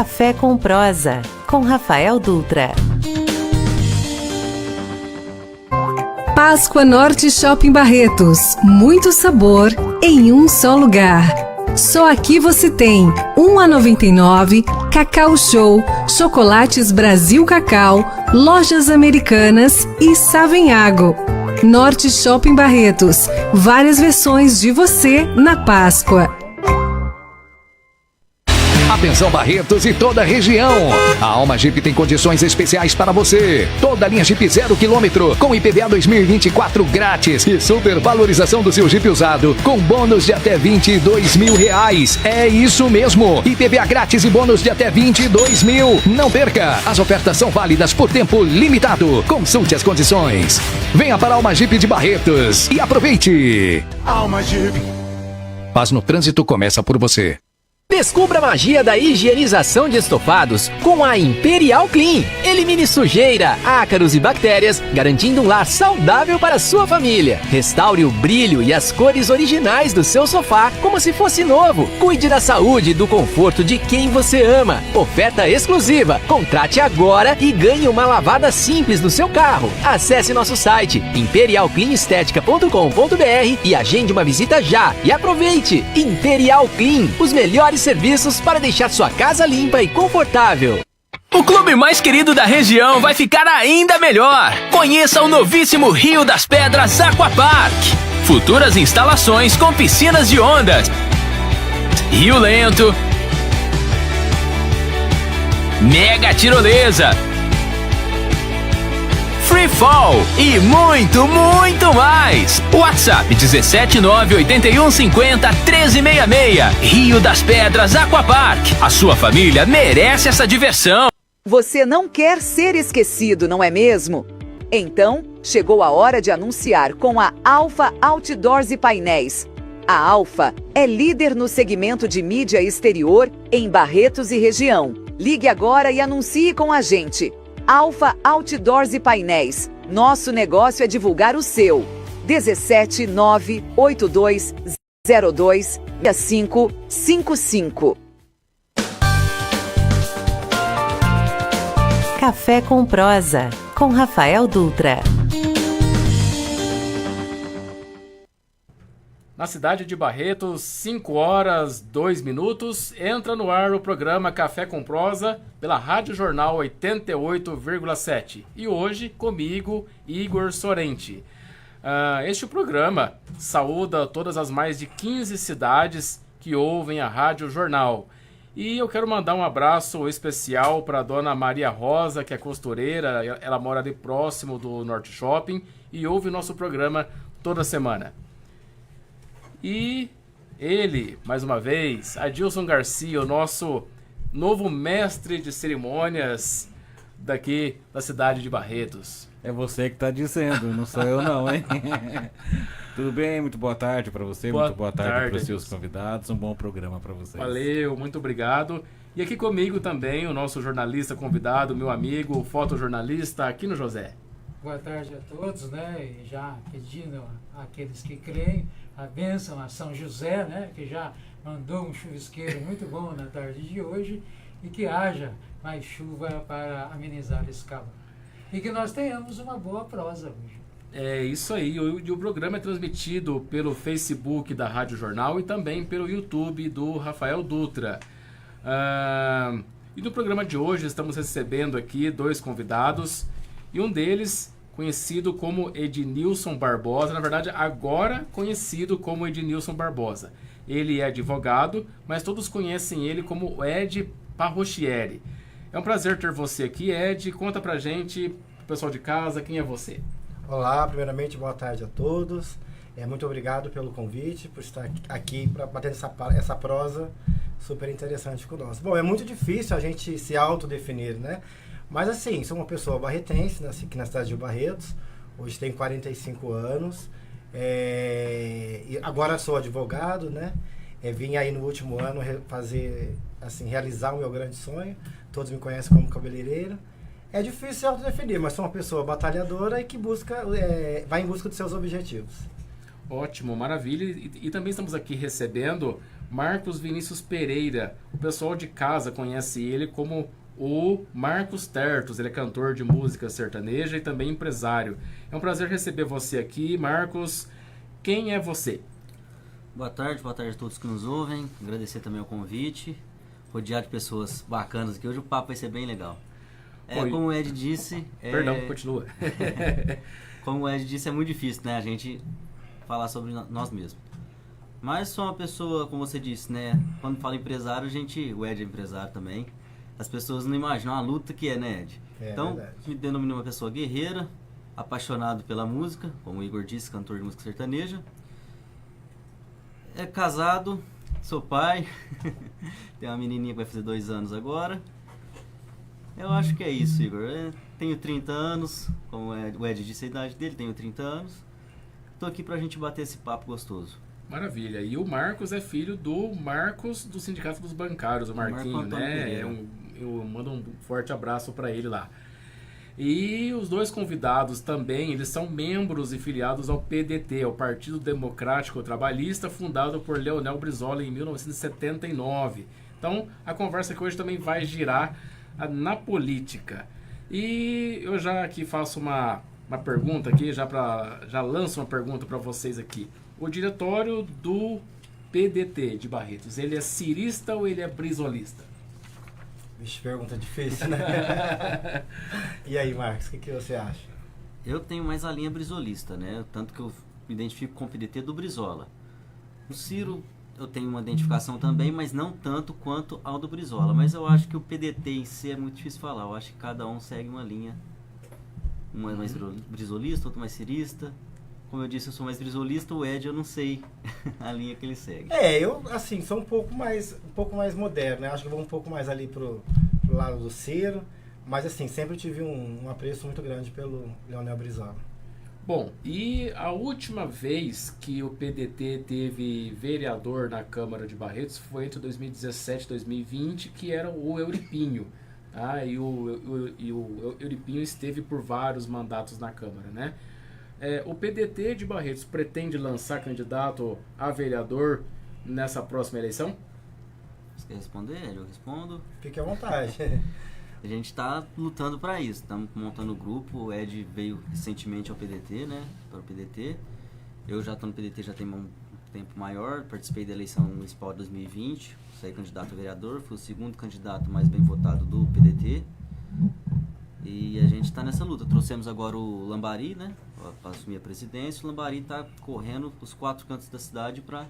Café com Prosa, com Rafael Dutra. Páscoa Norte Shopping Barretos. Muito sabor em um só lugar. Só aqui você tem 1,99, Cacau Show, Chocolates Brasil Cacau, Lojas Americanas e Savenhago. Norte Shopping Barretos. Várias versões de você na Páscoa. Atenção Barretos e toda a região. A Alma Jeep tem condições especiais para você. Toda a linha Jeep 0 km com IPVA 2024 grátis e supervalorização do seu Jeep usado com bônus de até R$22 mil. É isso mesmo. IPVA grátis e bônus de até R$22 mil. Não perca. As ofertas são válidas por tempo limitado. Consulte as condições. Venha para a Alma Jeep de Barretos e aproveite. Alma Jeep. Paz no trânsito começa por você. Descubra a magia da higienização de estofados com a Imperial Clean. Elimine sujeira, ácaros e bactérias, garantindo um lar saudável para sua família. Restaure o brilho e as cores originais do seu sofá como se fosse novo. Cuide da saúde e do conforto de quem você ama. Oferta exclusiva. Contrate agora e ganhe uma lavada simples no seu carro. Acesse nosso site imperialcleanestetica.com.br e agende uma visita já. E aproveite! Imperial Clean, os melhores serviços para deixar sua casa limpa e confortável. O clube mais querido da região vai ficar ainda melhor. Conheça o novíssimo Rio das Pedras Aquapark. Futuras instalações com piscinas de ondas, rio lento, mega tirolesa, free fall e muito, muito mais. WhatsApp 17981501366. Rio das Pedras Aquapark. A sua família merece essa diversão. Você não quer ser esquecido, não é mesmo? Então, chegou a hora de anunciar com a Alfa Outdoors e Painéis. A Alfa é líder no segmento de mídia exterior em Barretos e região. Ligue agora e anuncie com a gente. Alfa Outdoors e Painéis. Nosso negócio é divulgar o seu. 17982026555. Café com Prosa, com Rafael Dutra. Na cidade de Barretos, 5h02, entra no ar o programa Café com Prosa pela Rádio Jornal 88,7. E hoje, comigo, Igor Sorente. Este programa saúda todas as mais de 15 cidades que ouvem a Rádio Jornal. E eu quero mandar um abraço especial para a dona Maria Rosa, que é costureira. Ela mora ali próximo do Norte Shopping e ouve o nosso programa toda semana. E ele, mais uma vez, Adilson Garcia, o nosso novo mestre de cerimônias daqui da cidade de Barretos. É você que está dizendo, não sou eu não, hein? Tudo bem? Muito boa tarde para você, muito boa tarde para os seus convidados, um bom programa para vocês. Valeu, muito obrigado. E aqui comigo também o nosso jornalista convidado, meu amigo, o fotojornalista Aquino José. Boa tarde a todos, né? E já pedindo àqueles que creem a bênção a São José, né? Que já mandou um chuvisqueiro muito bom na tarde de hoje e que haja mais chuva para amenizar esse calor. E que nós tenhamos uma boa prosa hoje. É isso aí, o programa é transmitido pelo Facebook da Rádio Jornal e também pelo YouTube do Rafael Dutra. E no programa de hoje estamos recebendo aqui dois convidados e um deles conhecido como Ednilson Barbosa, na verdade agora conhecido como Ednilson Barbosa. Ele é advogado, mas todos conhecem ele como Ed Parrochieri. É um prazer ter você aqui, Ed. Conta pra gente, pro pessoal de casa, quem é você? Olá, primeiramente boa tarde a todos. Muito obrigado pelo convite, por estar aqui para bater essa prosa super interessante conosco. Bom, é muito difícil a gente se autodefinir, né? Mas assim, sou uma pessoa barretense, nasci aqui na cidade de Barretos, hoje tenho 45 anos, e agora sou advogado, né? Vim aí no último ano realizar o meu grande sonho, todos me conhecem como cabeleireiro. É difícil se autodefinir, mas sou uma pessoa batalhadora e que vai em busca de seus objetivos. Ótimo, maravilha. E também estamos aqui recebendo Marcos Vinícius Pereira. O pessoal de casa conhece ele como o Marcos Tertos. Ele é cantor de música sertaneja e também empresário. É um prazer receber você aqui, Marcos. Quem é você? Boa tarde a todos que nos ouvem. Agradecer também o convite. Rodeado de pessoas bacanas aqui. Hoje o papo vai ser bem legal. Como o Ed disse... Perdão, continua. Como o Ed disse, é muito difícil, né? A gente falar sobre nós mesmos. Mas sou uma pessoa, como você disse, né? Quando fala empresário, o Ed é empresário também. As pessoas não imaginam a luta que é, né, Ed? Então, verdade. Me denomino uma pessoa guerreira, apaixonado pela música, como o Igor disse, cantor de música sertaneja. É casado, sou pai, tenho uma menininha que vai fazer 2 anos agora. Eu acho que é isso, Igor. Tenho 30 anos, como o Ed disse a idade dele, tenho 30 anos. Estou aqui pra gente bater esse papo gostoso. Maravilha. E o Marcos é filho do Marcos do Sindicato dos Bancários, o Marquinho, né? Eu mando um forte abraço para ele lá. E os dois convidados também, eles são membros e filiados ao PDT, ao Partido Democrático Trabalhista, fundado por Leonel Brizola em 1979. Então, a conversa aqui hoje também vai girar na política. E eu já aqui faço uma pergunta aqui, já lanço uma pergunta para vocês aqui. O diretório do PDT de Barretos, ele é cirista ou ele é brisolista? Vixe, pergunta difícil, né? E aí, Marcos, o que você acha? Eu tenho mais a linha brisolista, né? Tanto que eu me identifico com o PDT do Brizola. O Ciro, eu tenho uma identificação também, mas não tanto quanto ao do Brizola. Mas eu acho que o PDT em si é muito difícil falar. Eu acho que cada um segue uma linha. Um é mais brisolista, outro mais cirista. Como eu disse, eu sou mais brisolista, o Ed eu não sei a linha que ele segue. Eu, assim, sou um pouco mais moderno, né? Acho que vou um pouco mais ali pro lado do Ciro, mas assim, sempre tive um apreço muito grande pelo Leonel Brizola. Bom, e a última vez que o PDT teve vereador na Câmara de Barretos foi entre 2017 e 2020, que era o Euripinho. Tá? E o Euripinho esteve por vários mandatos na Câmara, né? O PDT de Barretos pretende lançar candidato a vereador nessa próxima eleição? Você quer responder? Eu respondo. Fique à vontade. A gente está lutando para isso. Estamos montando o grupo. O Ed veio recentemente ao PDT, né? Para o PDT. Eu já estou no PDT já tem um tempo maior. Participei da eleição municipal de 2020. Saí candidato a vereador. Fui o segundo candidato mais bem votado do PDT. E a gente está nessa luta. Trouxemos agora o Lambari, né? Para assumir a presidência. O Lambari está correndo os 4 cantos da cidade para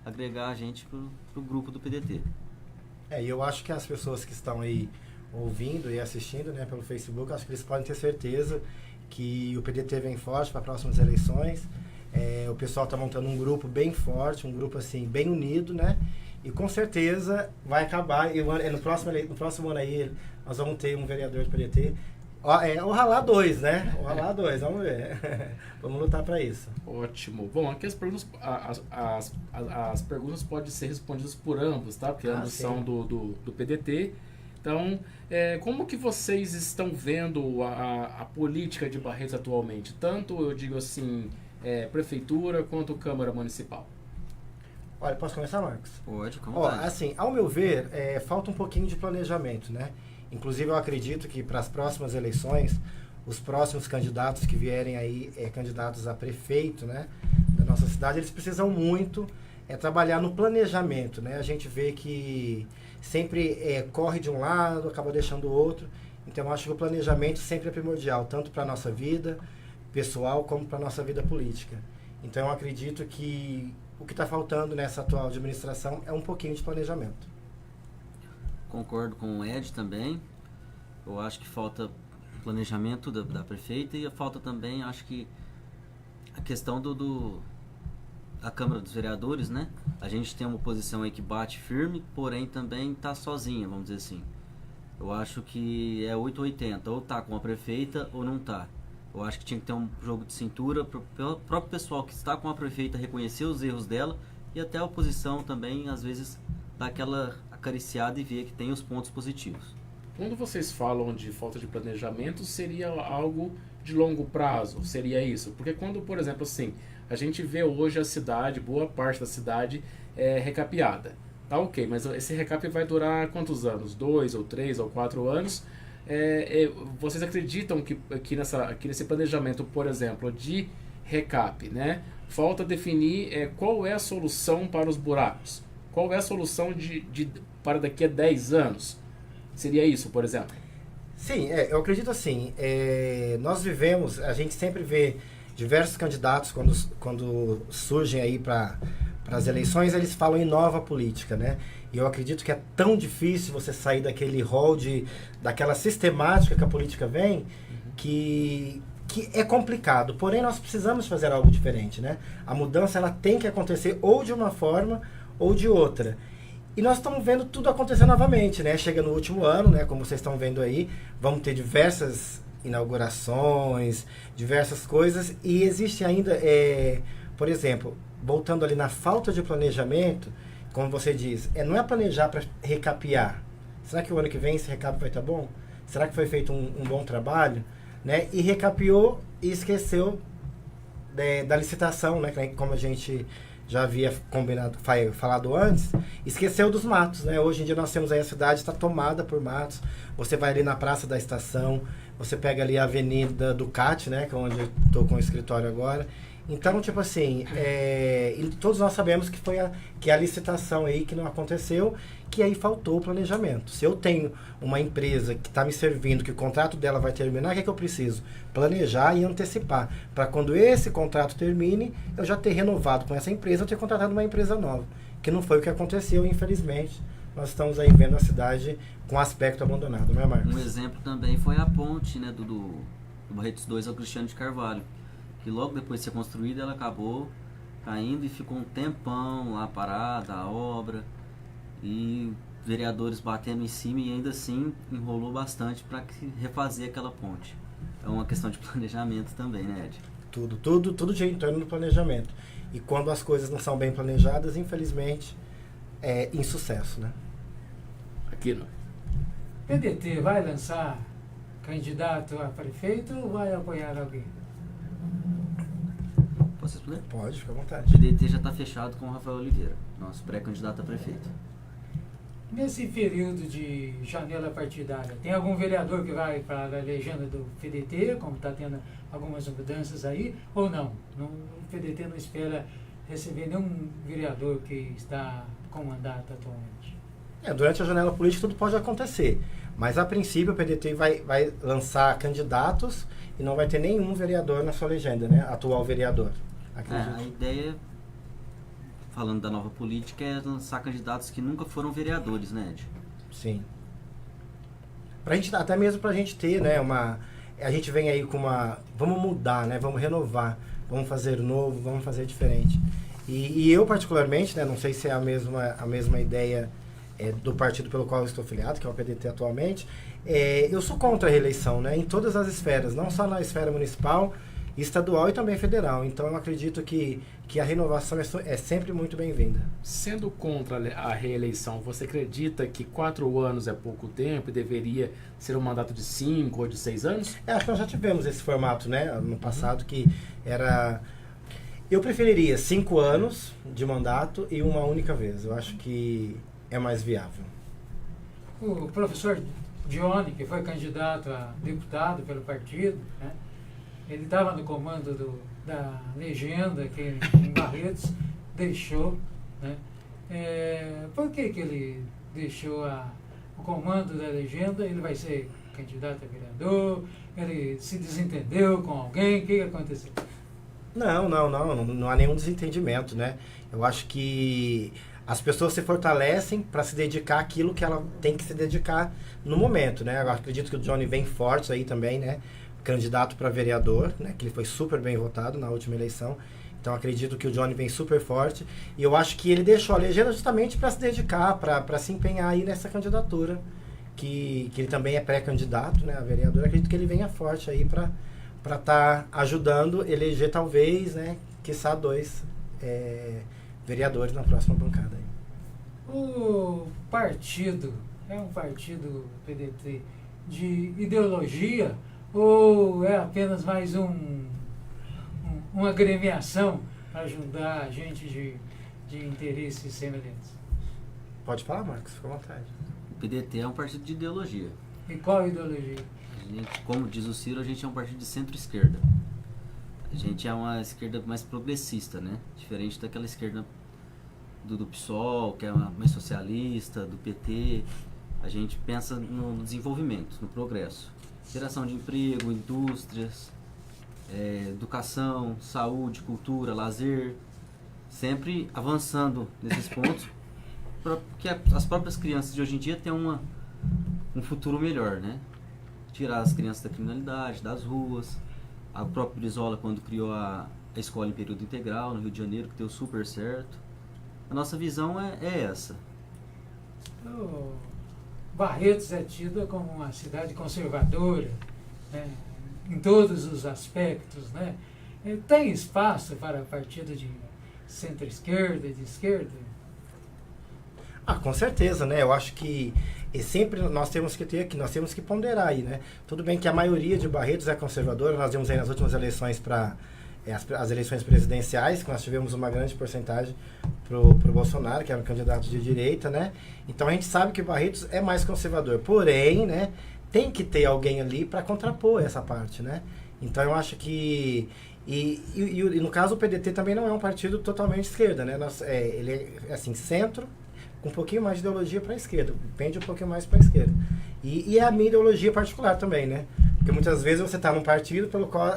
agregar a gente pro grupo do PDT. E eu acho que as pessoas que estão aí ouvindo e assistindo, né, pelo Facebook, acho que eles podem ter certeza que o PDT vem forte para as próximas eleições. O pessoal está montando um grupo bem forte, um grupo assim bem unido, né? E com certeza vai acabar. E no próximo ano aí nós vamos ter um vereador do PDT. O Ralá 2, né? O Ralá 2, vamos ver. Vamos lutar para isso. Ótimo. Bom, aqui as perguntas podem ser respondidas por ambos, tá? Porque ambos são do PDT. Então, como que vocês estão vendo a política de Barretos atualmente? Tanto, eu digo assim, prefeitura quanto Câmara Municipal. Olha, posso começar, Marcos? Pode, com vontade. Assim, ao meu ver, falta um pouquinho de planejamento, né? Inclusive, eu acredito que para as próximas eleições, os próximos candidatos que vierem aí, candidatos a prefeito, né, da nossa cidade, eles precisam muito trabalhar no planejamento, né? A gente vê que sempre corre de um lado, acaba deixando o outro. Então, eu acho que o planejamento sempre é primordial, tanto para a nossa vida pessoal como para a nossa vida política. Então, eu acredito que o que está faltando nessa atual administração é um pouquinho de planejamento. Concordo com o Ed também. Eu acho que falta planejamento da prefeita e falta também, acho que a questão da Câmara dos Vereadores, né? A gente tem uma oposição aí que bate firme, porém também está sozinha, vamos dizer assim. Eu acho que é 880, ou tá com a prefeita ou não tá. Eu acho que tinha que ter um jogo de cintura para o próprio pessoal que está com a prefeita reconhecer os erros dela e até a oposição também, às vezes, dar aquela acariciada e ver que tem os pontos positivos. Quando vocês falam de falta de planejamento, seria algo de longo prazo? Seria isso? Porque quando, por exemplo, assim, a gente vê hoje a cidade, boa parte da cidade recapeada. Tá ok, mas esse recap vai durar quantos anos? 2 ou 3 ou 4 anos? Vocês acreditam que nesse planejamento, por exemplo, de recap, né, falta definir qual é a solução para os buracos? Qual é a solução para daqui a 10 anos? Seria isso, por exemplo? Sim, eu acredito assim. Nós vivemos, a gente sempre vê diversos candidatos quando surgem aí para as eleições, eles falam em nova política, né? E eu acredito que é tão difícil você sair daquele rol daquela sistemática que a política vem, que é complicado. Porém, nós precisamos fazer algo diferente, né? A mudança, ela tem que acontecer ou de uma forma ou de outra. E nós estamos vendo tudo acontecer novamente, né? Chega no último ano, né? Como vocês estão vendo aí, vamos ter diversas inaugurações, diversas coisas. E existe ainda, por exemplo, voltando ali na falta de planejamento, como você diz, não é planejar para recapear. Será que o ano que vem esse recap vai estar bom? Será que foi feito um bom trabalho? Né? E recapeou e esqueceu da licitação, né? Como a gente já havia falado antes, esqueceu dos matos, né? Hoje em dia nós temos aí a cidade está tomada por matos. Você vai ali na Praça da Estação, você pega ali a Avenida Ducati, né? Que é onde eu estou com o escritório agora. Então, tipo assim, e todos nós sabemos que foi a licitação aí que não aconteceu, que aí faltou o planejamento. Se eu tenho uma empresa que está me servindo, que o contrato dela vai terminar, o que eu preciso? Planejar e antecipar. Para quando esse contrato termine, eu já ter renovado com essa empresa, eu ter contratado uma empresa nova. Que não foi o que aconteceu, infelizmente. Nós estamos aí vendo a cidade com aspecto abandonado, não é, Marcos? Um exemplo também foi a ponte, né, do Barretos 2 ao Cristiano de Carvalho, que logo depois de ser construída, ela acabou caindo e ficou um tempão lá parada, a obra, e vereadores batendo em cima, e ainda assim enrolou bastante para refazer aquela ponte. É uma questão de planejamento também, né, Ed? Tudo gira em torno do planejamento. E quando as coisas não são bem planejadas, infelizmente, é insucesso, né? Aqui não. PDT vai lançar candidato a prefeito ou vai apoiar alguém? Posso responder? Pode, fica à vontade. O PDT já está fechado com o Rafael Oliveira, nosso pré-candidato a prefeito. Nesse período de janela partidária, tem algum vereador que vai para a legenda do PDT, como está tendo algumas mudanças aí, ou não? O PDT não espera receber nenhum vereador que está com mandato atualmente? Durante a janela política tudo pode acontecer, mas a princípio o PDT vai lançar candidatos e não vai ter nenhum vereador na sua legenda, né? Atual vereador. A ideia, falando da nova política, é lançar candidatos que nunca foram vereadores, né, Ed? Sim. Até mesmo pra gente ter, né, a gente vem aí com vamos mudar, né, vamos renovar, vamos fazer novo, vamos fazer diferente. E eu particularmente, né, não sei se é a mesma ideia do partido pelo qual eu estou afiliado, que é o PDT atualmente, eu sou contra a reeleição, né, em todas as esferas, não só na esfera municipal, estadual e também federal. Então eu acredito que a renovação é sempre muito bem-vinda. Sendo contra a reeleição, você acredita que 4 anos é pouco tempo e deveria ser um mandato de 5 ou de 6 anos? Acho que nós já tivemos esse formato, né, no passado, que era... Eu preferiria 5 anos de mandato e uma única vez. Eu acho que é mais viável. O professor Johnny, que foi candidato a deputado pelo partido, né? Ele estava no comando da legenda aqui em Barretos, deixou, né? Por que ele deixou o comando da legenda? Ele vai ser candidato a vereador? Ele se desentendeu com alguém? O que aconteceu? Não há nenhum desentendimento, né? Eu acho que as pessoas se fortalecem para se dedicar àquilo que ela tem que se dedicar no momento, né? Eu acredito que o Johnny vem forte aí também, né? Candidato para vereador, né, que ele foi super bem votado na última eleição. Então acredito que o Johnny vem super forte e eu acho que ele deixou a legenda justamente para se dedicar, para se empenhar aí nessa candidatura, que ele também é pré-candidato, né, a vereador. Acredito que ele venha forte aí para estar ajudando eleger talvez, né, quiçá 2 vereadores na próxima bancada aí. O partido é um partido PDT de ideologia ou é apenas mais uma agremiação para ajudar a gente de interesses semelhantes? Pode falar, Marcos, fica à vontade. O PDT é um partido de ideologia. E qual ideologia? A gente, como diz o Ciro, a gente é um partido de centro-esquerda. A gente é uma esquerda mais progressista, né? Diferente daquela esquerda do PSOL, que é mais socialista, do PT. A gente pensa no desenvolvimento, no progresso. Geração de emprego, indústrias, educação, saúde, cultura, lazer. Sempre avançando nesses pontos, para que as próprias crianças de hoje em dia tenham um futuro melhor, né? Tirar as crianças da criminalidade, das ruas. A própria Brizola, quando criou a escola em período integral no Rio de Janeiro, que deu super certo. A nossa visão é essa. Barretos é tida como uma cidade conservadora, né, em todos os aspectos, né? Tem espaço para partido de centro-esquerda e de esquerda? Com certeza, né? Eu acho que sempre nós temos que ponderar aí, né? Tudo bem que a maioria de Barretos é conservadora, nós vimos aí nas últimas eleições as eleições presidenciais, que nós tivemos uma grande porcentagem pro Bolsonaro, que era um candidato de direita, né? Então a gente sabe que Barretos é mais conservador, porém, né, tem que ter alguém ali para contrapor essa parte, né? Então eu acho que e no caso o PDT também não é um partido totalmente esquerda, né? Ele é assim, centro, com um pouquinho mais de ideologia para a esquerda, pende um pouquinho mais para a esquerda. E é a minha ideologia particular também, né? Porque muitas vezes você está num partido pelo qual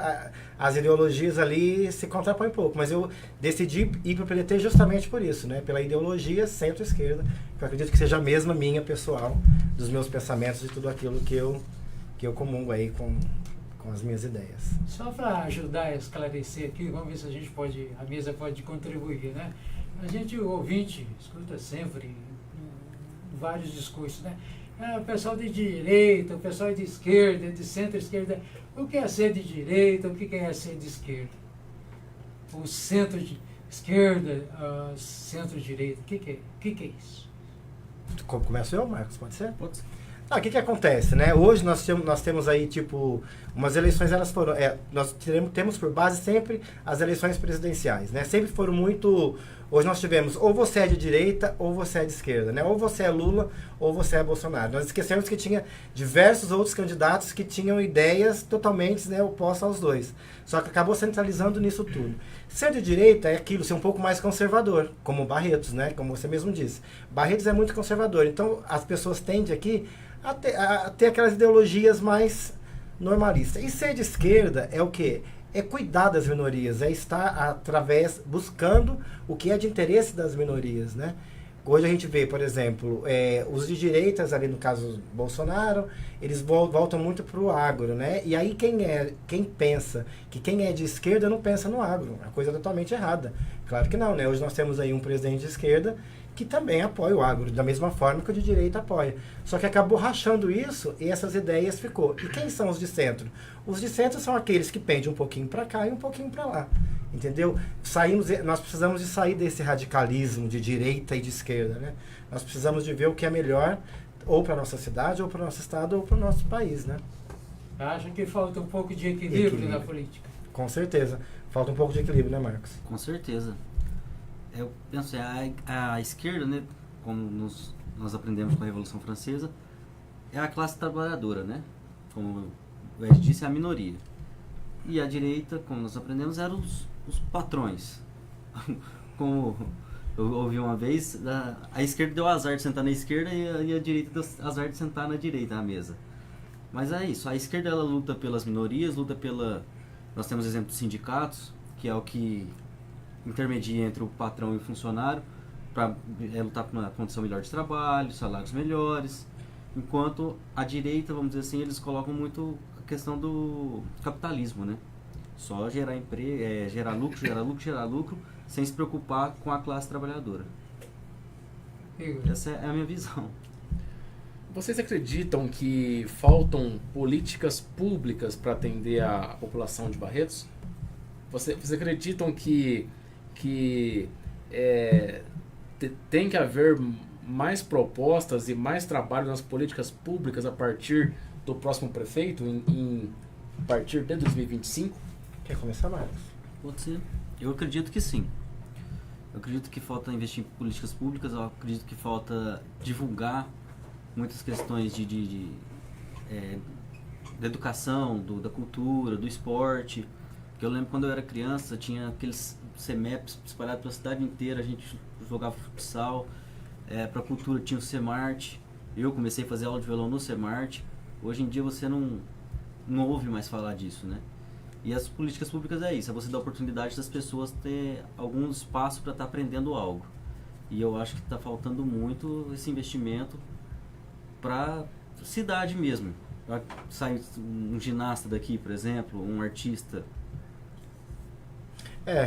as ideologias ali se contrapõem um pouco. Mas eu decidi ir para o PDT justamente por isso, né? Pela ideologia centro-esquerda, que eu acredito que seja a mesma minha pessoal, dos meus pensamentos e tudo aquilo que eu comungo aí com as minhas ideias. Só para ajudar a esclarecer aqui, vamos ver se a mesa pode contribuir, né? O ouvinte, escuta sempre em vários discursos, né? O pessoal de direita, o pessoal de esquerda, de centro-esquerda. O que é ser de direita, o que é ser de esquerda? O centro-esquerda, centro-direita, o que é isso? Começo eu, Marcos? Pode ser? Pode ser. O que acontece, né? Hoje nós temos aí, umas eleições, elas foram... nós temos por base sempre as eleições presidenciais, né? Sempre foram muito... Hoje nós tivemos ou você é de direita ou você é de esquerda, né? Ou você é Lula ou você é Bolsonaro. Nós esquecemos que tinha diversos outros candidatos que tinham ideias totalmente, né, opostas aos dois. Só que acabou centralizando nisso tudo. Ser de direita é aquilo, ser um pouco mais conservador, como Barretos, né? Como você mesmo disse. Barretos é muito conservador. Então as pessoas tendem aqui a ter aquelas ideologias mais normalistas. E ser de esquerda é o quê? É cuidar das minorias, é estar buscando o que é de interesse das minorias, né? Hoje a gente vê, por exemplo, os de direitas, ali no caso Bolsonaro, eles voltam muito para o agro, né? E aí quem pensa que quem é de esquerda não pensa no agro, é coisa totalmente errada. Claro que não, né? Hoje nós temos aí um presidente de esquerda que também apoia o agro, da mesma forma que o de direita apoia. Só que acabou rachando isso e essas ideias ficou. E quem são os de centro? Os de centro são aqueles que pendem um pouquinho para cá e um pouquinho para lá. Entendeu? Nós precisamos de sair desse radicalismo de direita e de esquerda, né? Nós precisamos de ver o que é melhor ou para a nossa cidade, ou para o nosso estado, ou para o nosso país, né? Acho que falta um pouco de equilíbrio na política. Com certeza. Falta um pouco de equilíbrio, né, Marcos? Com certeza. Eu penso, a esquerda, né, como nós aprendemos com a Revolução Francesa, é a classe trabalhadora, né? Como o Ed disse, é a minoria. E a direita, como nós aprendemos, eram os patrões. Como eu ouvi uma vez, a esquerda deu azar de sentar na esquerda e a direita deu azar de sentar na direita, na mesa. Mas é isso, a esquerda ela luta pelas minorias, nós temos exemplo dos sindicatos, que é o que intermedia entre o patrão e o funcionário, para lutar por uma condição melhor de trabalho, salários melhores, enquanto a direita, vamos dizer assim, eles colocam muito a questão do capitalismo, né? Só gerar emprego, gerar lucro, sem se preocupar com a classe trabalhadora. Essa é a minha visão. Vocês acreditam que faltam políticas públicas para atender a população de Barretos? Vocês acreditam que tem que haver mais propostas e mais trabalho nas políticas públicas a partir do próximo prefeito, a partir de 2025? Quer começar, Marcos? Pode ser. Eu acredito que sim. Eu acredito que falta investir em políticas públicas, eu acredito que falta divulgar muitas questões da educação, da cultura, do esporte. Porque eu lembro quando eu era criança, tinha aqueles CEMEPs espalhados pela cidade inteira, a gente jogava futsal. Para cultura tinha o CEMART. Eu comecei a fazer aula de violão no CEMART. Hoje em dia você não ouve mais falar disso, né? E as políticas públicas é isso, é você dar a oportunidade das pessoas ter algum espaço para estar aprendendo algo. E eu acho que está faltando muito esse investimento para cidade mesmo. Vai sair um ginasta daqui, por exemplo, um artista.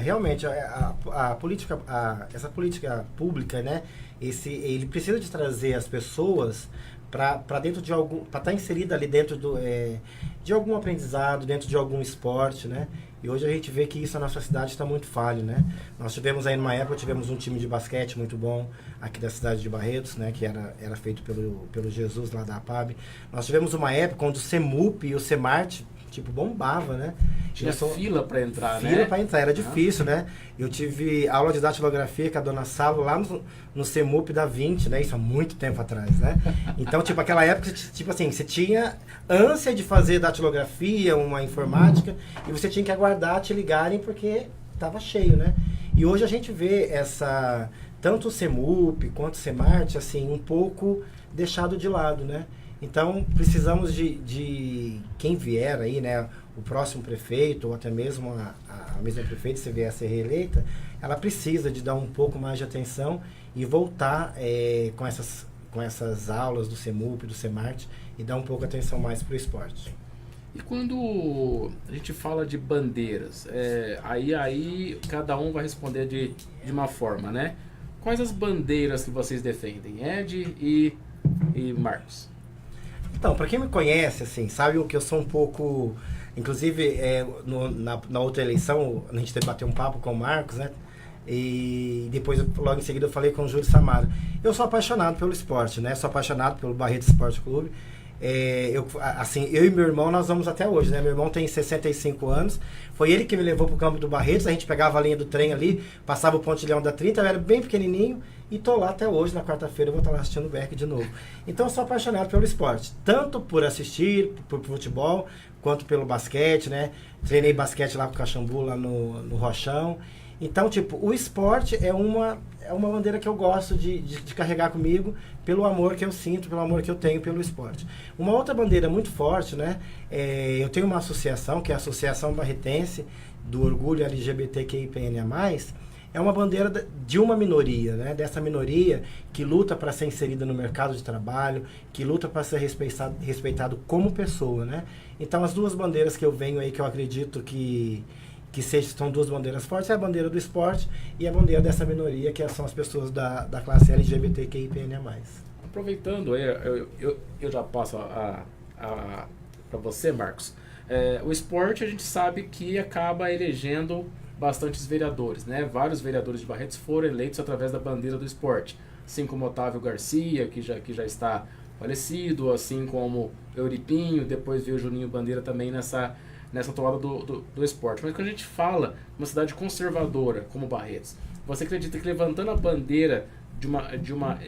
Realmente, essa política pública, né, ele precisa de trazer as pessoas para dentro de algum, para estar inserida ali dentro de algum aprendizado, dentro de algum esporte, né? E hoje a gente vê que isso na nossa cidade está muito falho, né? Nós tivemos aí numa época, tivemos um time de basquete muito bom aqui da cidade de Barretos, né? Que era feito pelo Jesus lá da APAB. Nós tivemos uma época onde o CEMUP e o CEMART, tipo, bombava, né? Tinha fila para entrar, né? Fila para entrar, era difícil, né? Eu tive aula de datilografia com a dona Salo lá no CEMUP da 20, né? Isso há muito tempo atrás, né? Então, tipo, aquela época, tipo assim, você tinha ânsia de fazer datilografia, uma informática, e você tinha que aguardar te ligarem porque tava cheio, né? E hoje a gente vê tanto o CEMUP quanto o CEMART, assim, um pouco deixado de lado, né? Então, precisamos de quem vier aí, né, o próximo prefeito, ou até mesmo a mesma prefeita, se vier a ser reeleita, ela precisa de dar um pouco mais de atenção e voltar com essas aulas do CEMUP, do CEMART, e dar um pouco de atenção mais para o esporte. E quando a gente fala de bandeiras, aí cada um vai responder de uma forma, né? Quais as bandeiras que vocês defendem, Ed e Marcos? Então, para quem me conhece, assim, sabe que eu sou um pouco... Inclusive, na outra eleição, a gente debateu um papo com o Marcos, né? E depois, logo em seguida, eu falei com o Júlio Samara. Eu sou apaixonado pelo esporte, né? Sou apaixonado pelo Barretos Esporte Clube. Eu e meu irmão, nós vamos até hoje, né? Meu irmão tem 65 anos. Foi ele que me levou pro campo do Barretos. A gente pegava a linha do trem ali, passava o pontilhão da 30, eu era bem pequenininho. E tô lá até hoje, na quarta-feira eu vou estar lá assistindo o Berk de novo. Então eu sou apaixonado pelo esporte. Tanto por assistir, por futebol, quanto pelo basquete, né? Treinei basquete lá com o Caxambu, lá no Rochão. Então, tipo, o esporte é uma bandeira que eu gosto de carregar comigo, pelo amor que eu sinto, pelo amor que eu tenho pelo esporte. Uma outra bandeira muito forte, né? Eu tenho uma associação, que é a Associação Barretense do Orgulho LGBTQIPNA+, é uma bandeira de uma minoria, né? Dessa minoria que luta para ser inserida no mercado de trabalho, que luta para ser respeitado como pessoa, né? Então, as duas bandeiras que eu venho aí, que eu acredito que são duas bandeiras fortes, é a bandeira do esporte e a bandeira dessa minoria, que são as pessoas da classe LGBTQIPNA+. Aproveitando, eu já passo para você, Marcos. O esporte, a gente sabe que acaba elegendo bastantes vereadores, né? Vários vereadores de Barretos foram eleitos através da bandeira do esporte, assim como Otávio Garcia, que já está falecido, assim como Euripinho, depois veio o Juninho Bandeira também nessa toada do esporte. Mas quando a gente fala de uma cidade conservadora como Barretos, você acredita que levantando a bandeira de uma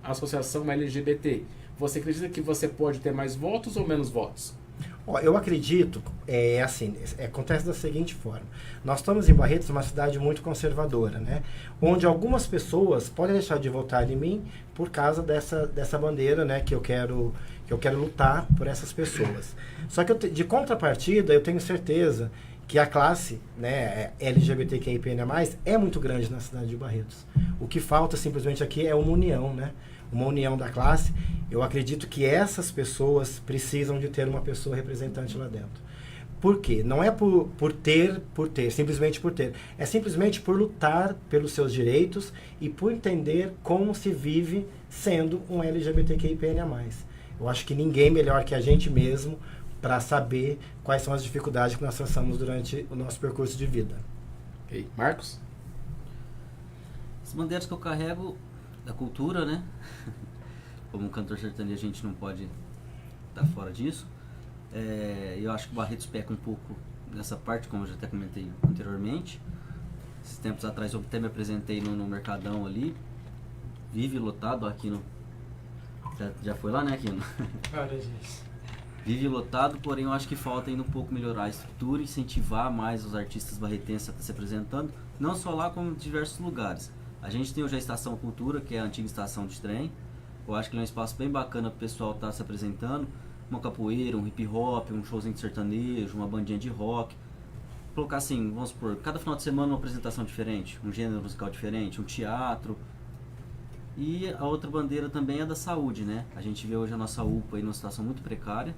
associação LGBT, você acredita que você pode ter mais votos ou menos votos? Eu acredito, acontece da seguinte forma. Nós estamos em Barretos, uma cidade muito conservadora, né? Onde algumas pessoas podem deixar de votar em mim por causa dessa bandeira, né? Que eu quero lutar por essas pessoas. Só que de contrapartida, eu tenho certeza que a classe, né, LGBTQIPNA+, é muito grande na cidade de Barretos. O que falta simplesmente aqui é uma união, né? Uma união da classe. Eu acredito que essas pessoas precisam de ter uma pessoa representante lá dentro. Por quê? Não é por ter, simplesmente por ter. É simplesmente por lutar pelos seus direitos e por entender como se vive sendo um LGBTQIPNA+. Eu acho que ninguém melhor que a gente mesmo para saber quais são as dificuldades que nós passamos durante o nosso percurso de vida. Ok. Marcos? As bandeiras que eu carrego da cultura, né? Como cantor sertanejo, a gente não pode estar fora disso. Eu acho que o Barretos peca um pouco nessa parte, como eu já até comentei anteriormente. Esses tempos atrás eu até me apresentei no Mercadão ali. Vive lotado aqui no... Já foi lá, né, Aquino? Várias vezes. Vive lotado, porém eu acho que falta ainda um pouco melhorar a estrutura, incentivar mais os artistas barretenses a estar se apresentando, não só lá, como em diversos lugares. A gente tem hoje a Estação Cultura, que é a antiga estação de trem. Eu acho que é um espaço bem bacana para o pessoal estar se apresentando. Uma capoeira, um hip hop, um showzinho de sertanejo, uma bandinha de rock. Colocar assim, vamos supor, cada final de semana uma apresentação diferente, um gênero musical diferente, um teatro. E a outra bandeira também é da saúde, né? A gente vê hoje a nossa UPA aí numa situação muito precária.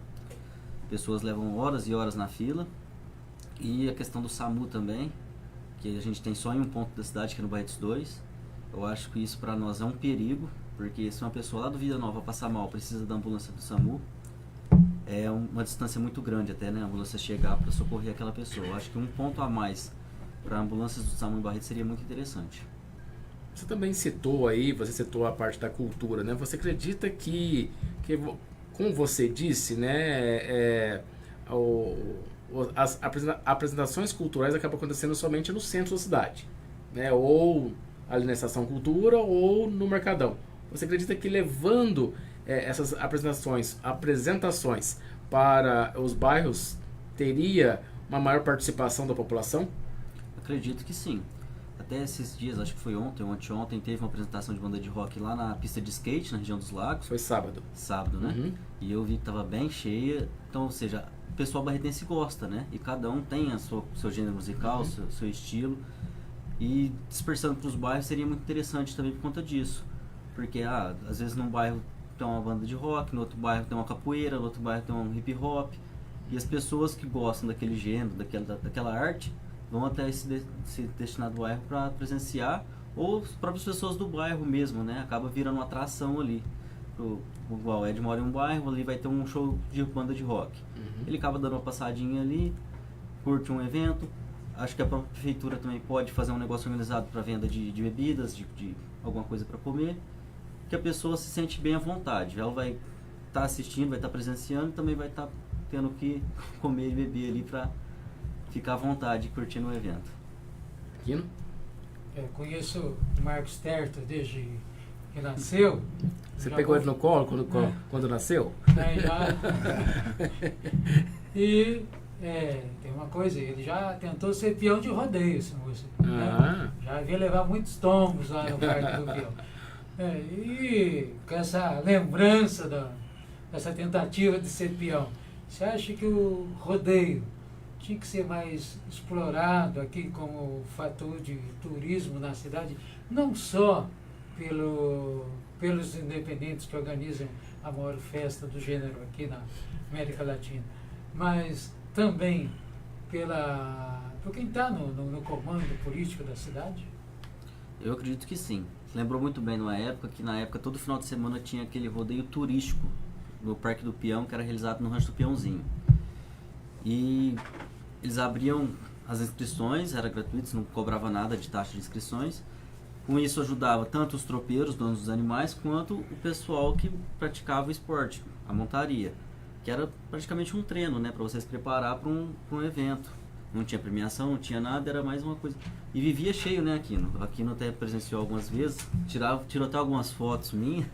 Pessoas levam horas e horas na fila. E a questão do SAMU também, que a gente tem só em um ponto da cidade, que é no Barretos 2. Eu acho que isso para nós é um perigo, porque se uma pessoa lá do Vida Nova passar mal, precisa da ambulância do SAMU, é uma distância muito grande até, né? A ambulância chegar para socorrer aquela pessoa. Eu acho que um ponto a mais para ambulâncias do SAMU em Barretos seria muito interessante. Você também citou aí, você citou a parte da cultura, né? Você acredita que como você disse, né, as apresentações culturais acabam acontecendo somente no centro da cidade, né? Ou ali na Estação Cultura ou no Mercadão. Você acredita que levando essas apresentações para os bairros teria uma maior participação da população? Acredito que sim. Até esses dias, acho que foi ontem ou anteontem, teve uma apresentação de banda de rock lá na pista de skate, na região dos Lagos. Foi sábado. Sábado, né? Uhum. E eu vi que tava bem cheia. Então, ou seja, o pessoal barretense gosta, né? E cada um tem seu gênero musical, seu estilo. E dispersando para os bairros seria muito interessante também por conta disso. Porque, às vezes num bairro tem uma banda de rock, no outro bairro tem uma capoeira, no outro bairro tem um hip hop. E as pessoas que gostam daquele gênero, daquela arte, vão até esse destinado bairro para presenciar, ou as próprias pessoas do bairro mesmo, né? Acaba virando uma atração ali. Igual o Ed mora em um bairro, ali vai ter um show de banda de rock. Ele acaba dando uma passadinha ali, curte um evento. Acho que a própria prefeitura também pode fazer um negócio organizado para venda de bebidas, de alguma coisa para comer, que a pessoa se sente bem à vontade. Ela vai estar assistindo, vai estar presenciando e também vai estar tendo que comer e beber ali para ficar à vontade curtindo o evento. Aquino? Conheço o Marcos Terto desde que nasceu. Você pegou ele no colo quando nasceu? E tem uma coisa, ele já tentou ser peão de rodeio, esse moço. Né? Já havia levar muitos tombos lá no Parque do Peão. E com essa lembrança dessa tentativa de ser peão, você acha que o rodeio tinha que ser mais explorado aqui como fator de turismo na cidade, não só pelos independentes que organizam a maior festa do gênero aqui na América Latina, mas também por quem está no comando político da cidade? Eu acredito que sim. Lembrou muito bem numa época que todo final de semana tinha aquele rodeio turístico no Parque do Peão, que era realizado no Rancho do Peãozinho. E eles abriam as inscrições, era gratuito, não cobrava nada de taxa de inscrições. Com isso ajudava tanto os tropeiros, donos dos animais, quanto o pessoal que praticava o esporte, a montaria, que era praticamente um treino, né, para você se preparar para um evento. Não tinha premiação, não tinha nada, era mais uma coisa. E vivia cheio, né, Aquino? Aquino até presenciou algumas vezes, tirou até algumas fotos minhas.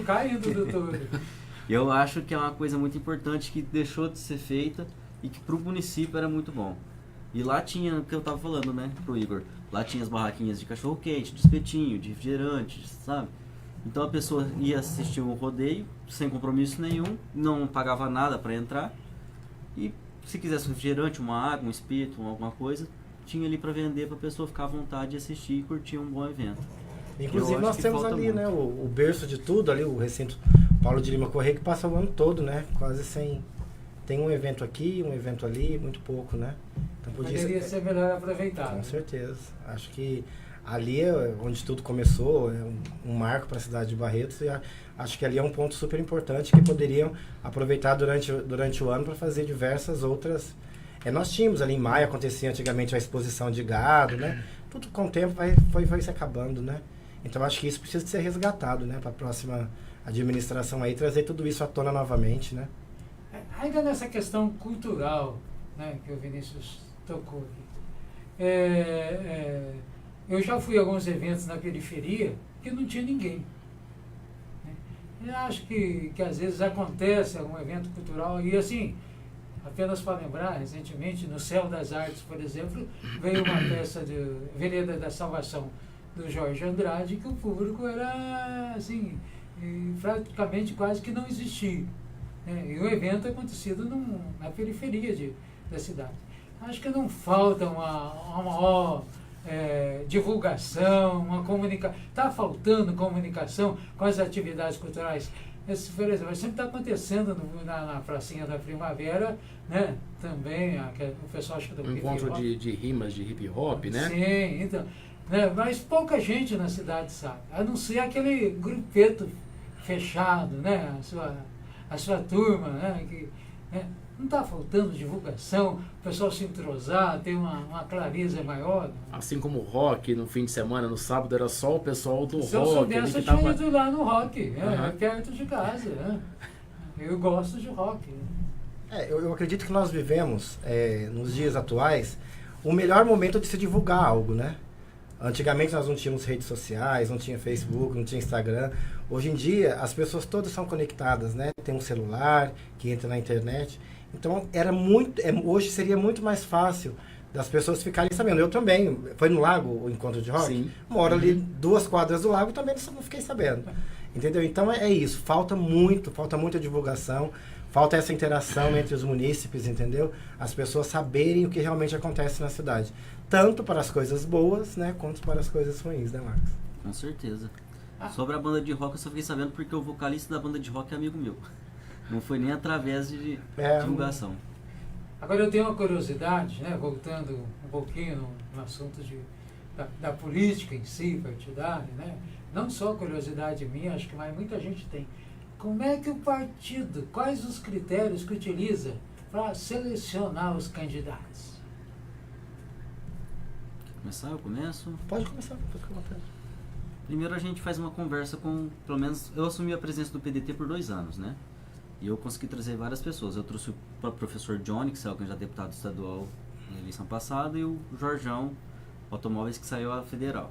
Caindo, doutor. Eu acho que é uma coisa muito importante que deixou de ser feita e que para o município era muito bom. E lá tinha, o que eu estava falando, né, pro Igor, lá tinha as barraquinhas de cachorro-quente, de espetinho, de refrigerante, sabe? Então a pessoa ia assistir um rodeio sem compromisso nenhum, não pagava nada para entrar. E se quisesse um refrigerante, uma água, um espeto, alguma coisa, tinha ali para vender, para a pessoa ficar à vontade de assistir e curtir um bom evento. Inclusive nós temos ali, muito, né, o berço de tudo ali, o recinto Paulo de Lima Correia, que passa o ano todo, né, quase sem... Tem um evento aqui, um evento ali, muito pouco, né. Então poderia ser melhor aproveitado. Com certeza. Acho que ali é onde tudo começou, é um marco para a cidade de Barretos, e acho que ali é um ponto super importante que poderiam aproveitar durante o ano para fazer diversas outras... nós tínhamos ali em maio, acontecia antigamente a exposição de gado, né? Tudo com o tempo foi se acabando, né? Então acho que isso precisa de ser resgatado, né? Para a próxima administração aí, trazer tudo isso à tona novamente, né? Ainda nessa questão cultural, né, que o Vinícius tocou aqui. Eu já fui a alguns eventos na periferia que não tinha ninguém. Eu acho que às vezes acontece algum evento cultural e assim, apenas para lembrar, recentemente no Céu das Artes, por exemplo, veio uma peça de Vereda da Salvação do Jorge Andrade, que o público era assim, praticamente quase que não existia. E o evento é acontecido na periferia da cidade. Acho que não falta uma maior divulgação, uma comunicação. Está faltando comunicação com as atividades culturais. Por exemplo, sempre está acontecendo na Pracinha da Primavera, né? Também, o pessoal acha que um encontro de rimas de hip hop, né? Sim, então. Né? Mas pouca gente na cidade sabe, a não ser aquele grupeto fechado, né? A sua turma, né? Não está faltando divulgação, o pessoal se entrosar, ter uma clareza maior. Assim como o rock, no fim de semana, no sábado, era só o pessoal do rock. Se eu soubesse, eu tinha ido lá no rock, perto de casa. Né? Eu gosto de rock. Eu acredito que nós vivemos, nos dias atuais, o melhor momento de se divulgar algo, né? Antigamente nós não tínhamos redes sociais, não tinha Facebook, não tinha Instagram. Hoje em dia, as pessoas todas são conectadas, né? Tem um celular que entra na internet. Então, hoje seria muito mais fácil das pessoas ficarem sabendo. Eu também, foi no Lago o encontro de rock? Sim. Moro ali 2 quadras do Lago, também não fiquei sabendo. Entendeu? Então, é isso. Falta muita divulgação, falta essa interação entre os munícipes, entendeu? As pessoas saberem o que realmente acontece na cidade. Tanto para as coisas boas, né, quanto para as coisas ruins, né, Marcos? Com certeza. Sobre a banda de rock, eu só fiquei sabendo porque o vocalista da banda de rock é amigo meu. Não foi nem através de divulgação. Agora eu tenho uma curiosidade, né, voltando um pouquinho no assunto da política em si, partidária, né? Não só curiosidade minha, acho que muita gente tem. Como é que o partido, quais os critérios que utiliza para selecionar os candidatos? Começar? Eu começo? Pode começar, pode começar. Primeiro a gente faz uma conversa com, pelo menos, eu assumi a presença do PDT por 2 anos, né? E eu consegui trazer várias pessoas. Eu trouxe o professor Johnny, que saiu candidato a deputado estadual na eleição passada, e o Jorjão Automóveis, que saiu a federal.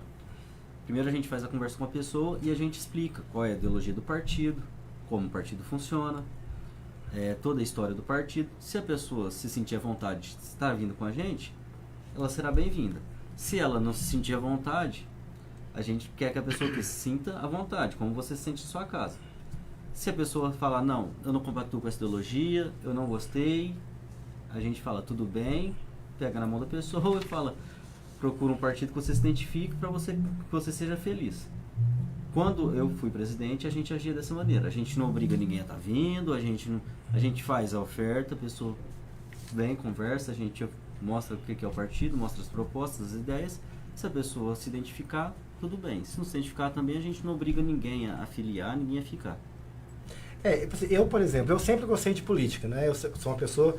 Primeiro a gente faz a conversa com a pessoa e a gente explica qual é a ideologia do partido, como o partido funciona, toda a história do partido. Se a pessoa se sentir à vontade de estar vindo com a gente, ela será bem-vinda. Se ela não se sentir à vontade, a gente quer que a pessoa se sinta à vontade, como você se sente em sua casa. Se a pessoa falar, não, eu não compactuo com essa ideologia, eu não gostei, a gente fala, tudo bem, pega na mão da pessoa e fala, procura um partido que você se identifique para que você seja feliz. Quando eu fui presidente, a gente agia dessa maneira. A gente não obriga ninguém a estar vindo, a gente faz a oferta, a pessoa vem, conversa, a gente mostra o que é o partido, mostra as propostas, as ideias. Se a pessoa se identificar, tudo bem. Se não se identificar também, a gente não obriga ninguém a afiliar, ninguém a ficar. Eu, por exemplo, eu sempre gostei de política, né? Eu sou uma pessoa...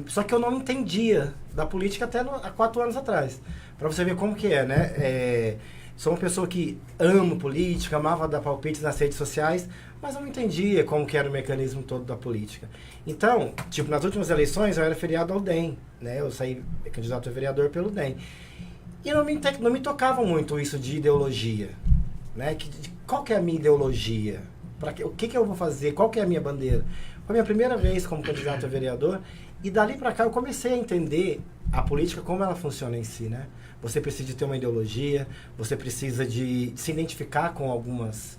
Só que eu não entendia da política até há 4 anos atrás. Para você ver como que é, né? Sou uma pessoa que ama política, amava dar palpites nas redes sociais, mas eu não entendia como que era o mecanismo todo da política. Então, tipo, nas últimas eleições eu era filiado ao DEM, né? Eu saí candidato a vereador pelo DEM. E não me tocava muito isso de ideologia, né? Qual que é a minha ideologia? O que eu vou fazer? Qual que é a minha bandeira? Foi a minha primeira vez como candidato a vereador e dali para cá eu comecei a entender a política, como ela funciona em si, né? Você precisa de ter uma ideologia, você precisa de se identificar com algumas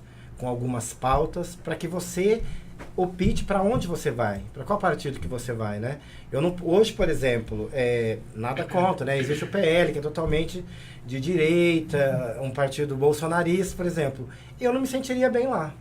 pautas para que você opte para onde você vai, para qual partido que você vai, né? Hoje, por exemplo, nada contra, né? Existe o PL, que é totalmente de direita, um partido bolsonarista, por exemplo. Eu não me sentiria bem lá.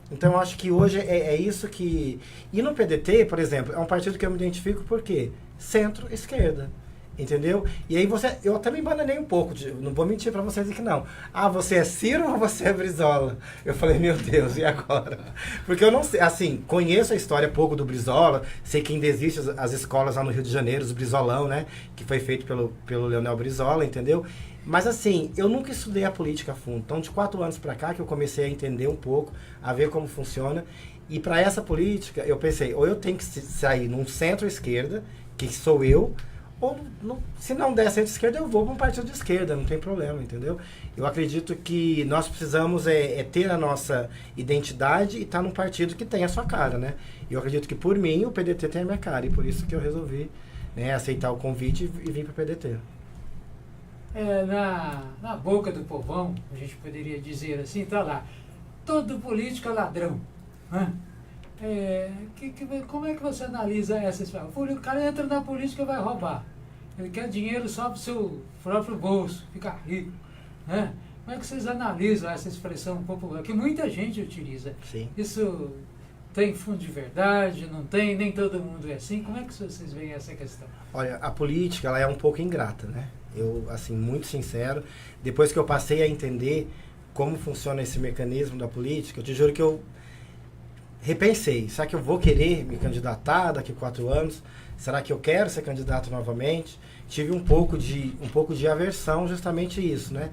Então, eu acho que hoje é isso que... E no PDT, por exemplo, é um partido que eu me identifico por quê? Centro-esquerda. Entendeu? E aí eu até me bananei um pouco, não vou mentir pra vocês aqui não. Ah, você é Ciro ou você é Brizola? Eu falei, meu Deus, e agora? Porque eu não sei, assim, conheço a história pouco do Brizola, sei que ainda existem as escolas lá no Rio de Janeiro, os Brizolão, né? Que foi feito pelo Leonel Brizola, entendeu? Mas assim, eu nunca estudei a política a fundo. Então, de 4 anos para cá que eu comecei a entender um pouco, a ver como funciona. E para essa política, eu pensei, ou eu tenho que sair num centro-esquerda, que sou eu, ou se não der centro-esquerda, eu vou para um partido de esquerda, não tem problema, entendeu? Eu acredito que nós precisamos ter a nossa identidade e estar num partido que tem a sua cara, né? Eu acredito que, por mim, o PDT tem a minha cara, e por isso que eu resolvi, né, aceitar o convite e vir para o PDT. Na boca do povão, a gente poderia dizer assim, tá lá, todo político é ladrão. Né? Como é que você analisa essa história? O cara entra na política e vai roubar. Ele quer dinheiro só para o seu próprio bolso, ficar rico. Né? Como é que vocês analisam essa expressão popular, que muita gente utiliza? Sim. Isso tem fundo de verdade, não tem, nem todo mundo é assim. Como é que vocês veem essa questão? Olha, a política, ela é um pouco ingrata, né? Eu, assim, muito sincero, depois que eu passei a entender como funciona esse mecanismo da política, eu te juro que eu repensei. Será que eu vou querer me candidatar daqui a 4 anos? Será que eu quero ser candidato novamente? Tive um pouco de aversão, justamente isso, né?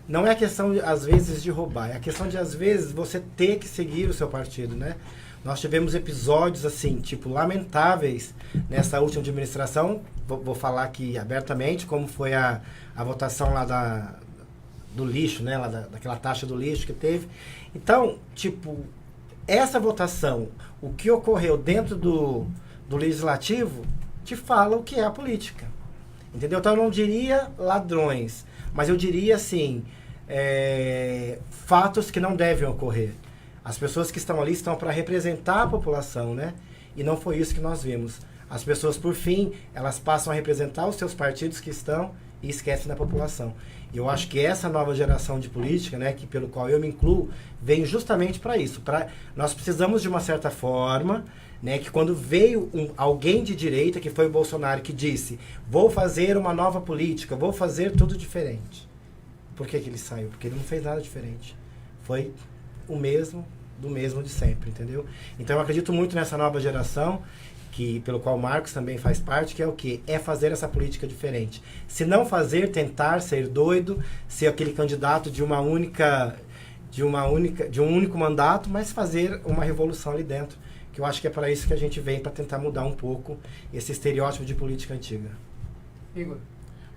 Não é a questão, às vezes, de roubar. É a questão de, às vezes, você ter que seguir o seu partido, né? Nós tivemos episódios, assim, tipo, lamentáveis nessa última administração. Vou falar aqui abertamente, como foi a votação lá do lixo, né? Lá daquela taxa do lixo que teve. Então, tipo, essa votação, o que ocorreu dentro do legislativo, te fala o que é a política. Entendeu? Então, eu não diria ladrões, mas eu diria, assim, fatos que não devem ocorrer. As pessoas que estão ali estão para representar a população, né? E não foi isso que nós vimos. As pessoas, por fim, elas passam a representar os seus partidos que estão e esquecem da população. E eu acho que essa nova geração de política, né, que pelo qual eu me incluo, vem justamente para isso. Nós precisamos, de uma certa forma, né, que quando veio alguém de direita, que foi o Bolsonaro, que disse, vou fazer uma nova política, vou fazer tudo diferente. Por que ele saiu? Porque ele não fez nada diferente. Foi o mesmo, do mesmo de sempre, entendeu? Então eu acredito muito nessa nova geração, pelo qual o Marcos também faz parte, que é o quê? É fazer essa política diferente. Se não fazer, tentar ser doido, ser aquele candidato de um único mandato, mas fazer uma revolução ali dentro. Que eu acho que é para isso que a gente vem, para tentar mudar um pouco esse estereótipo de política antiga. Igor.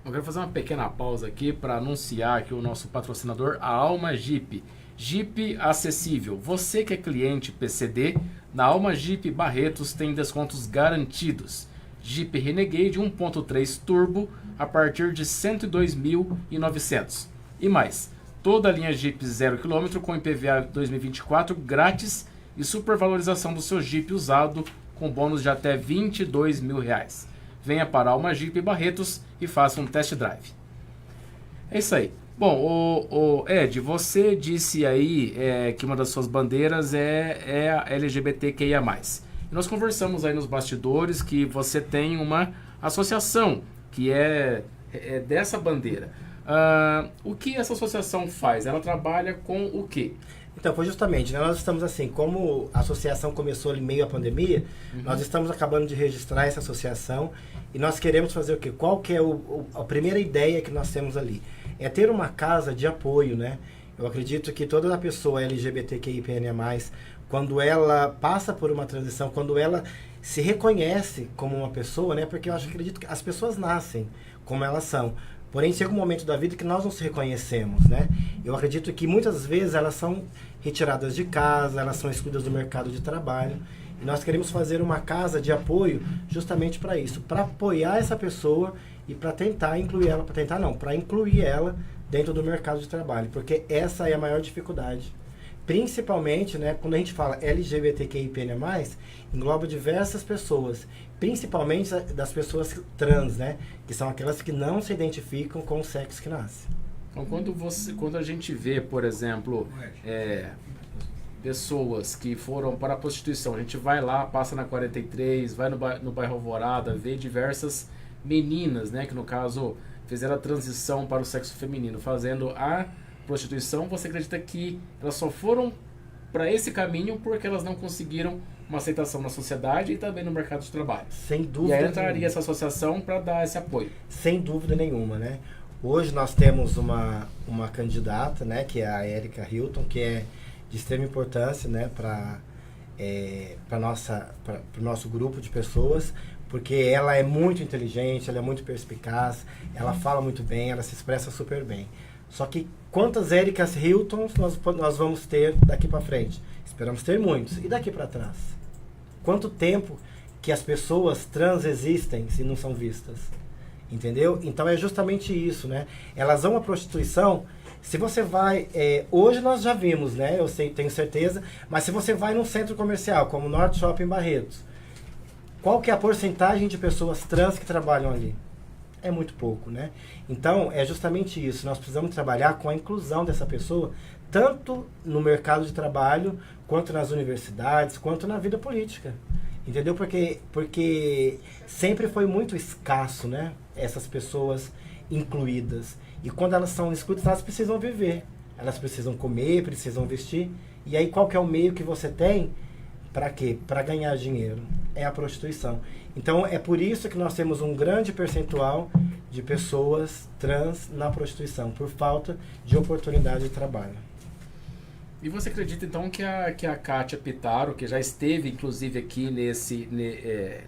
Eu quero fazer uma pequena pausa aqui para anunciar que o nosso patrocinador, a Alma Jeep. Jeep acessível. Você que é cliente PCD, na Alma Jeep Barretos tem descontos garantidos. Jeep Renegade 1.3 Turbo a partir de R$ 102.900. E mais, toda a linha Jeep 0 km com IPVA 2024 grátis e supervalorização do seu Jeep usado com bônus de até R$ 22 mil. Venha para a Alma Jeep Barretos e faça um test drive. É isso aí. Bom, Ed, você disse aí que uma das suas bandeiras é a LGBTQIA+. E nós conversamos aí nos bastidores que você tem uma associação que é dessa bandeira. O que essa associação faz? Ela trabalha com o quê? Então, foi justamente, né, nós estamos assim, como a associação começou ali meio à pandemia, nós estamos acabando de registrar essa associação e nós queremos fazer o quê? Qual que é a primeira ideia que nós temos ali? É ter uma casa de apoio, né? Eu acredito que toda a pessoa LGBTQIA+, quando ela passa por uma transição, quando ela se reconhece como uma pessoa, né? Porque eu acredito que as pessoas nascem como elas são. Porém, chega um momento da vida que nós não se reconhecemos, né? Eu acredito que muitas vezes elas são retiradas de casa, elas são excluídas do mercado de trabalho. E nós queremos fazer uma casa de apoio justamente para isso, para apoiar essa pessoa e para tentar incluir ela, para incluir ela dentro do mercado de trabalho, porque essa é a maior dificuldade. Principalmente, né, quando a gente fala LGBTQIA+, engloba diversas pessoas, principalmente das pessoas trans, né, que são aquelas que não se identificam com o sexo que nasce. Então, quando a gente vê, por exemplo, pessoas que foram para a prostituição, a gente vai lá, passa na 43, vai no bairro Alvorada, vê diversas meninas, né, que no caso fizeram a transição para o sexo feminino, fazendo a prostituição. Você acredita que elas só foram para esse caminho porque elas não conseguiram uma aceitação na sociedade e também no mercado de trabalho? Sem dúvida. E aí entraria essa associação para dar esse apoio? Sem dúvida nenhuma, né? Hoje nós temos uma candidata, né, que é a Erika Hilton, que é de extrema importância, né, para o nosso grupo de pessoas, porque ela é muito inteligente, ela é muito perspicaz, ela fala muito bem, ela se expressa super bem. Só que quantas Erikas Hiltons nós vamos ter daqui para frente? Esperamos ter muitos. E daqui para trás? Quanto tempo que as pessoas trans existem se não são vistas? Entendeu? Então é justamente isso, né? Elas vão à prostituição. Se você vai... hoje nós já vimos, né? Eu tenho certeza. Mas se você vai num centro comercial, como o Norte Shopping Barretos, qual que é a porcentagem de pessoas trans que trabalham ali? É muito pouco, né? Então, é justamente isso. Nós precisamos trabalhar com a inclusão dessa pessoa, tanto no mercado de trabalho, quanto nas universidades, quanto na vida política. Entendeu? Porque sempre foi muito escasso, né? Essas pessoas incluídas. E quando elas são excluídas, elas precisam viver. Elas precisam comer, precisam vestir. E aí, qual que é o meio que você tem? Para quê? Para ganhar dinheiro. É a prostituição. Então, é por isso que nós temos um grande percentual de pessoas trans na prostituição, por falta de oportunidade de trabalho. E você acredita, então, que a Kátia Pitaro, que já esteve, inclusive, aqui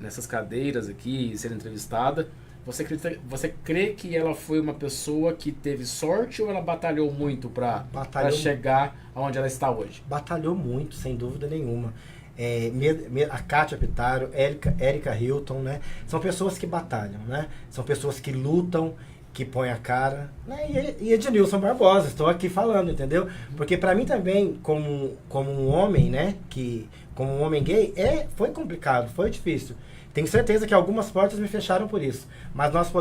nessas cadeiras aqui, sendo entrevistada, você crê que ela foi uma pessoa que teve sorte ou ela batalhou muito para chegar aonde ela está hoje? Batalhou muito, sem dúvida nenhuma. A Kátia Pitaro, Erika Hilton, né? São pessoas que batalham, né? São pessoas que lutam, que põem a cara, né? E Ednilson Barbosa, estou aqui falando, entendeu? Porque para mim também, como um homem, né? Como um homem gay, foi complicado, foi difícil. Tenho certeza que algumas portas me fecharam por isso. Mas nós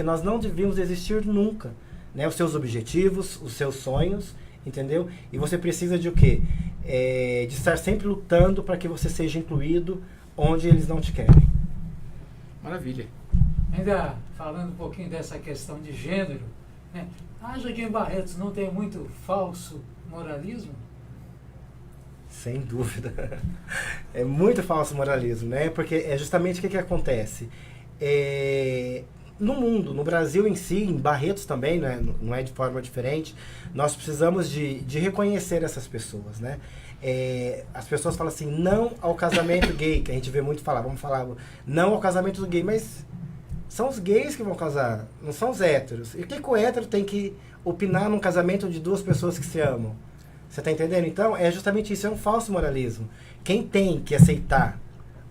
nós não devíamos desistir nunca, né? Os seus objetivos, os seus sonhos, entendeu? E você precisa de o quê? De estar sempre lutando para que você seja incluído onde eles não te querem. Maravilha. Ainda falando um pouquinho dessa questão de gênero, né? Acha que em Barretos não tem muito falso moralismo? Sem dúvida. É muito falso moralismo, né? Porque é justamente o que acontece. No mundo, no Brasil em si, em Barretos também, né? Não é de forma diferente, nós precisamos de reconhecer essas pessoas, né? As pessoas falam assim, não ao casamento gay, que a gente vê muito falar, vamos falar, não ao casamento gay, mas são os gays que vão casar, não são os héteros. E o que o hétero tem que opinar num casamento de duas pessoas que se amam? Você tá entendendo? Então, é justamente isso, é um falso moralismo. Quem tem que aceitar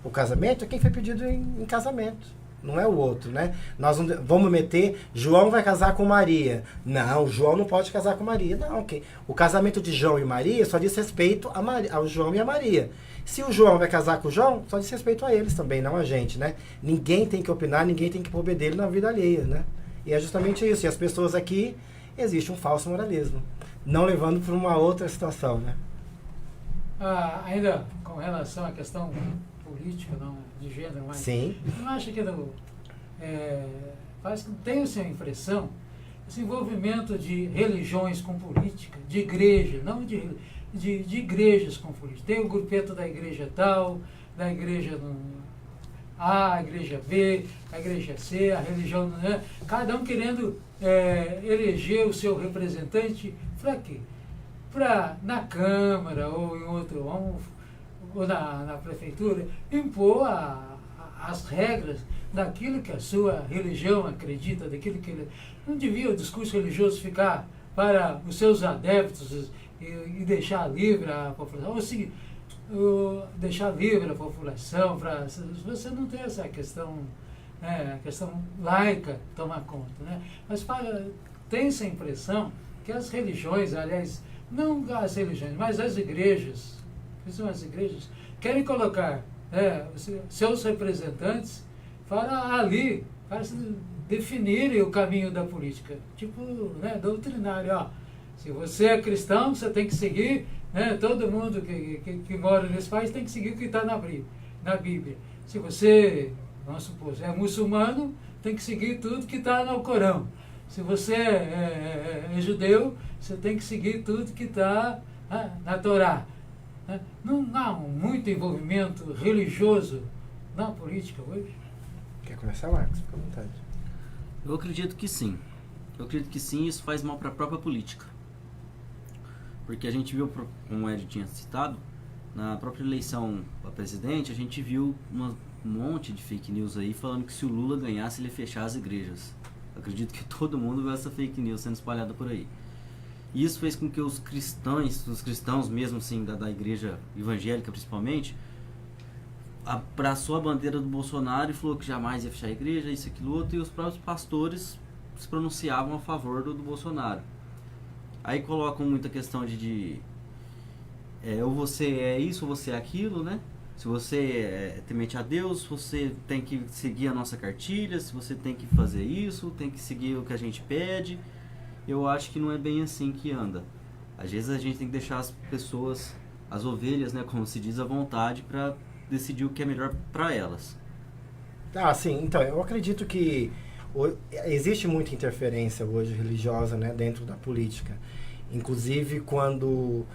o casamento é quem foi pedido em casamento. Não é o outro, né? Nós não vamos meter, João vai casar com Maria. Não, João não pode casar com Maria. Não, ok. O casamento de João e Maria só diz respeito ao João e a Maria. Se o João vai casar com o João, só diz respeito a eles também, não a gente, né? Ninguém tem que opinar, ninguém tem que pôr bedelho na vida alheia, né? E é justamente isso. E as pessoas aqui, existe um falso moralismo. Não levando para uma outra situação, né? Ainda com relação à questão política, não, de gênero, mas sim. Não acha que faz que tem essa impressão, esse envolvimento de religiões com política, de igreja, não de igrejas com política. Tem o grupeto da igreja tal, da igreja A, a igreja B, a igreja C, a religião, né? Cada um querendo eleger o seu representante para quê? Para na Câmara ou em outro, ou na prefeitura, impor as regras daquilo que a sua religião acredita, daquilo que ele... Não devia o discurso religioso ficar para os seus adeptos e deixar livre a população, deixar livre a população, você não tem essa questão, a questão laica tomar conta, né? Mas tem essa impressão que as religiões, aliás, não as religiões, mas as igrejas, que são as igrejas, querem colocar seus representantes para ali, para definirem o caminho da política, tipo, né, doutrinário, ó. Se você é cristão, você tem que seguir, né, todo mundo que mora nesse país tem que seguir o que está na Bíblia. Se você, vamos supor, é muçulmano, tem que seguir tudo que está no Corão. Se você é judeu, você tem que seguir tudo que está na Torá. Não há muito envolvimento religioso na política hoje? Quer começar, Marcos? Fica à vontade. Eu acredito que sim. Eu acredito que sim, isso faz mal para a própria política. Porque a gente viu, como o Ed tinha citado, na própria eleição para presidente, a gente viu um monte de fake news aí falando que se o Lula ganhasse, ele ia fechar as igrejas. Eu acredito que todo mundo viu essa fake news sendo espalhada por aí. E isso fez com que os cristãos mesmo assim, da igreja evangélica principalmente, abraçou a bandeira do Bolsonaro e falou que jamais ia fechar a igreja, isso, aquilo, outro, e os próprios pastores se pronunciavam a favor do Bolsonaro. Aí colocam muita questão de ou você é isso ou você é aquilo, né? Se você é temente a Deus, você tem que seguir a nossa cartilha, se você tem que fazer isso, tem que seguir o que a gente pede. Eu acho que não é bem assim que anda. Às vezes a gente tem que deixar as pessoas, as ovelhas, né, como se diz, à vontade para decidir o que é melhor para elas. Sim. Então, eu acredito que existe muita interferência hoje religiosa, né, dentro da política. Inclusive, quando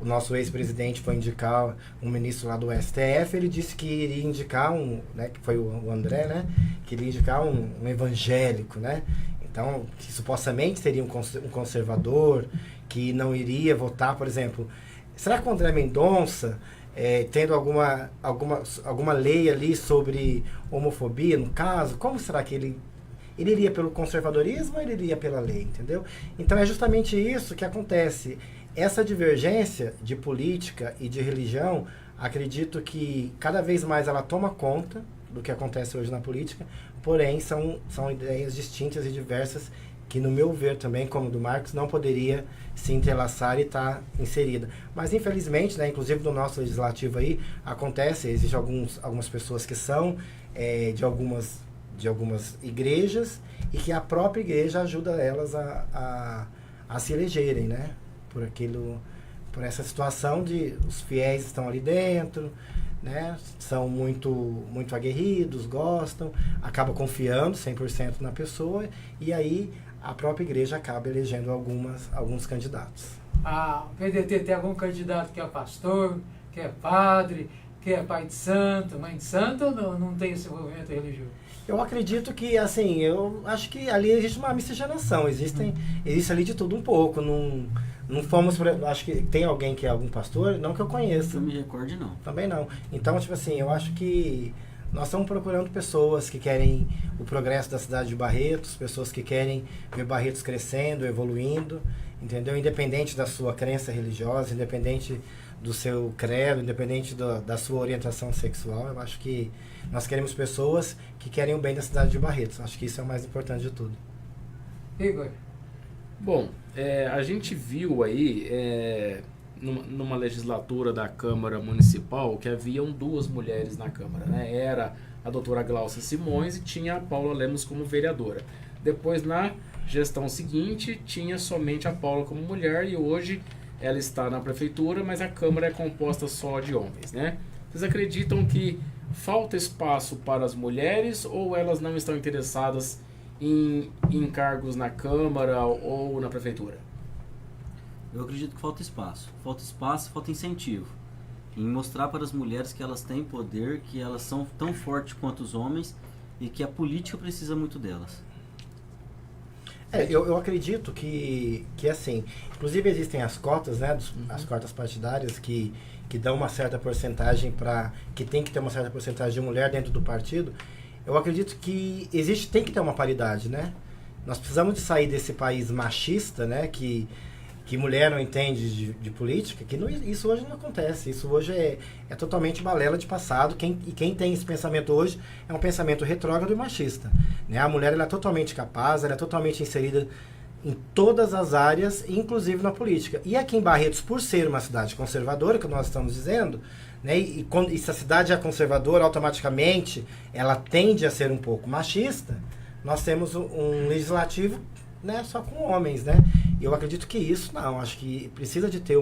o nosso ex-presidente foi indicar um ministro lá do STF, ele disse que iria indicar que foi o André, né, que iria indicar um evangélico, né, então, que supostamente seria um conservador, que não iria votar, por exemplo. Será que o André Mendonça, tendo alguma lei ali sobre homofobia, no caso, como será que ele iria pelo conservadorismo ou ele iria pela lei, entendeu? Então, é justamente isso que acontece. Essa divergência de política e de religião, acredito que cada vez mais ela toma conta do que acontece hoje na política, porém são ideias distintas e diversas que, no meu ver também, como do Marcos, não poderia se entrelaçar e estar inserida. Mas, infelizmente, né, inclusive no nosso legislativo aí, existem algumas pessoas que são de algumas igrejas e que a própria igreja ajuda elas a se elegerem, né? Por essa situação de os fiéis estão ali dentro, né? São muito aguerridos, gostam, acabam confiando 100% na pessoa e aí a própria igreja acaba elegendo alguns candidatos. O PDT tem algum candidato que é pastor, que é padre, que é pai de santo, mãe de santo, ou não tem esse envolvimento religioso? Eu acredito que, assim, eu acho que ali existe uma miscigenação, existe ali de tudo um pouco, não fomos, acho que tem alguém que é algum pastor, não que eu conheça. Não me recorde, não. Também não. Então, tipo assim, eu acho que nós estamos procurando pessoas que querem o progresso da cidade de Barretos, pessoas que querem ver Barretos crescendo, evoluindo, entendeu? Independente da sua crença religiosa, independente do seu credo, independente da sua orientação sexual, eu acho que nós queremos pessoas que querem o bem da cidade de Barretos. Acho que isso é o mais importante de tudo. Igor? Bom, a gente viu aí, numa legislatura da Câmara Municipal, que haviam 2 mulheres na Câmara, né? Era a doutora Glaucia Simões e tinha a Paula Lemos como vereadora. Depois, na gestão seguinte, tinha somente a Paula como mulher e hoje ela está na prefeitura, mas a Câmara é composta só de homens, né? Vocês acreditam que falta espaço para as mulheres ou elas não estão interessadas em cargos na Câmara ou na prefeitura? Eu acredito que falta espaço, falta incentivo em mostrar para as mulheres que elas têm poder, que elas são tão fortes quanto os homens e que a política precisa muito delas. Eu acredito que assim, inclusive existem as cotas, né, as cotas partidárias que dão uma certa porcentagem que tem que ter uma certa porcentagem de mulher dentro do partido. Eu acredito que tem que ter uma paridade, né? Nós precisamos de sair desse país machista, né, que mulher não entende de política, isso hoje não acontece. Isso hoje é totalmente balela de passado. Quem tem esse pensamento hoje é um pensamento retrógrado e machista, né? A mulher ela é totalmente capaz, ela é totalmente inserida em todas as áreas, inclusive na política. E aqui em Barretos, por ser uma cidade conservadora, que nós estamos dizendo, né, e se a cidade é conservadora, automaticamente ela tende a ser um pouco machista, nós temos um legislativo, né, só com homens, né? E eu acredito que isso, não, acho que precisa de ter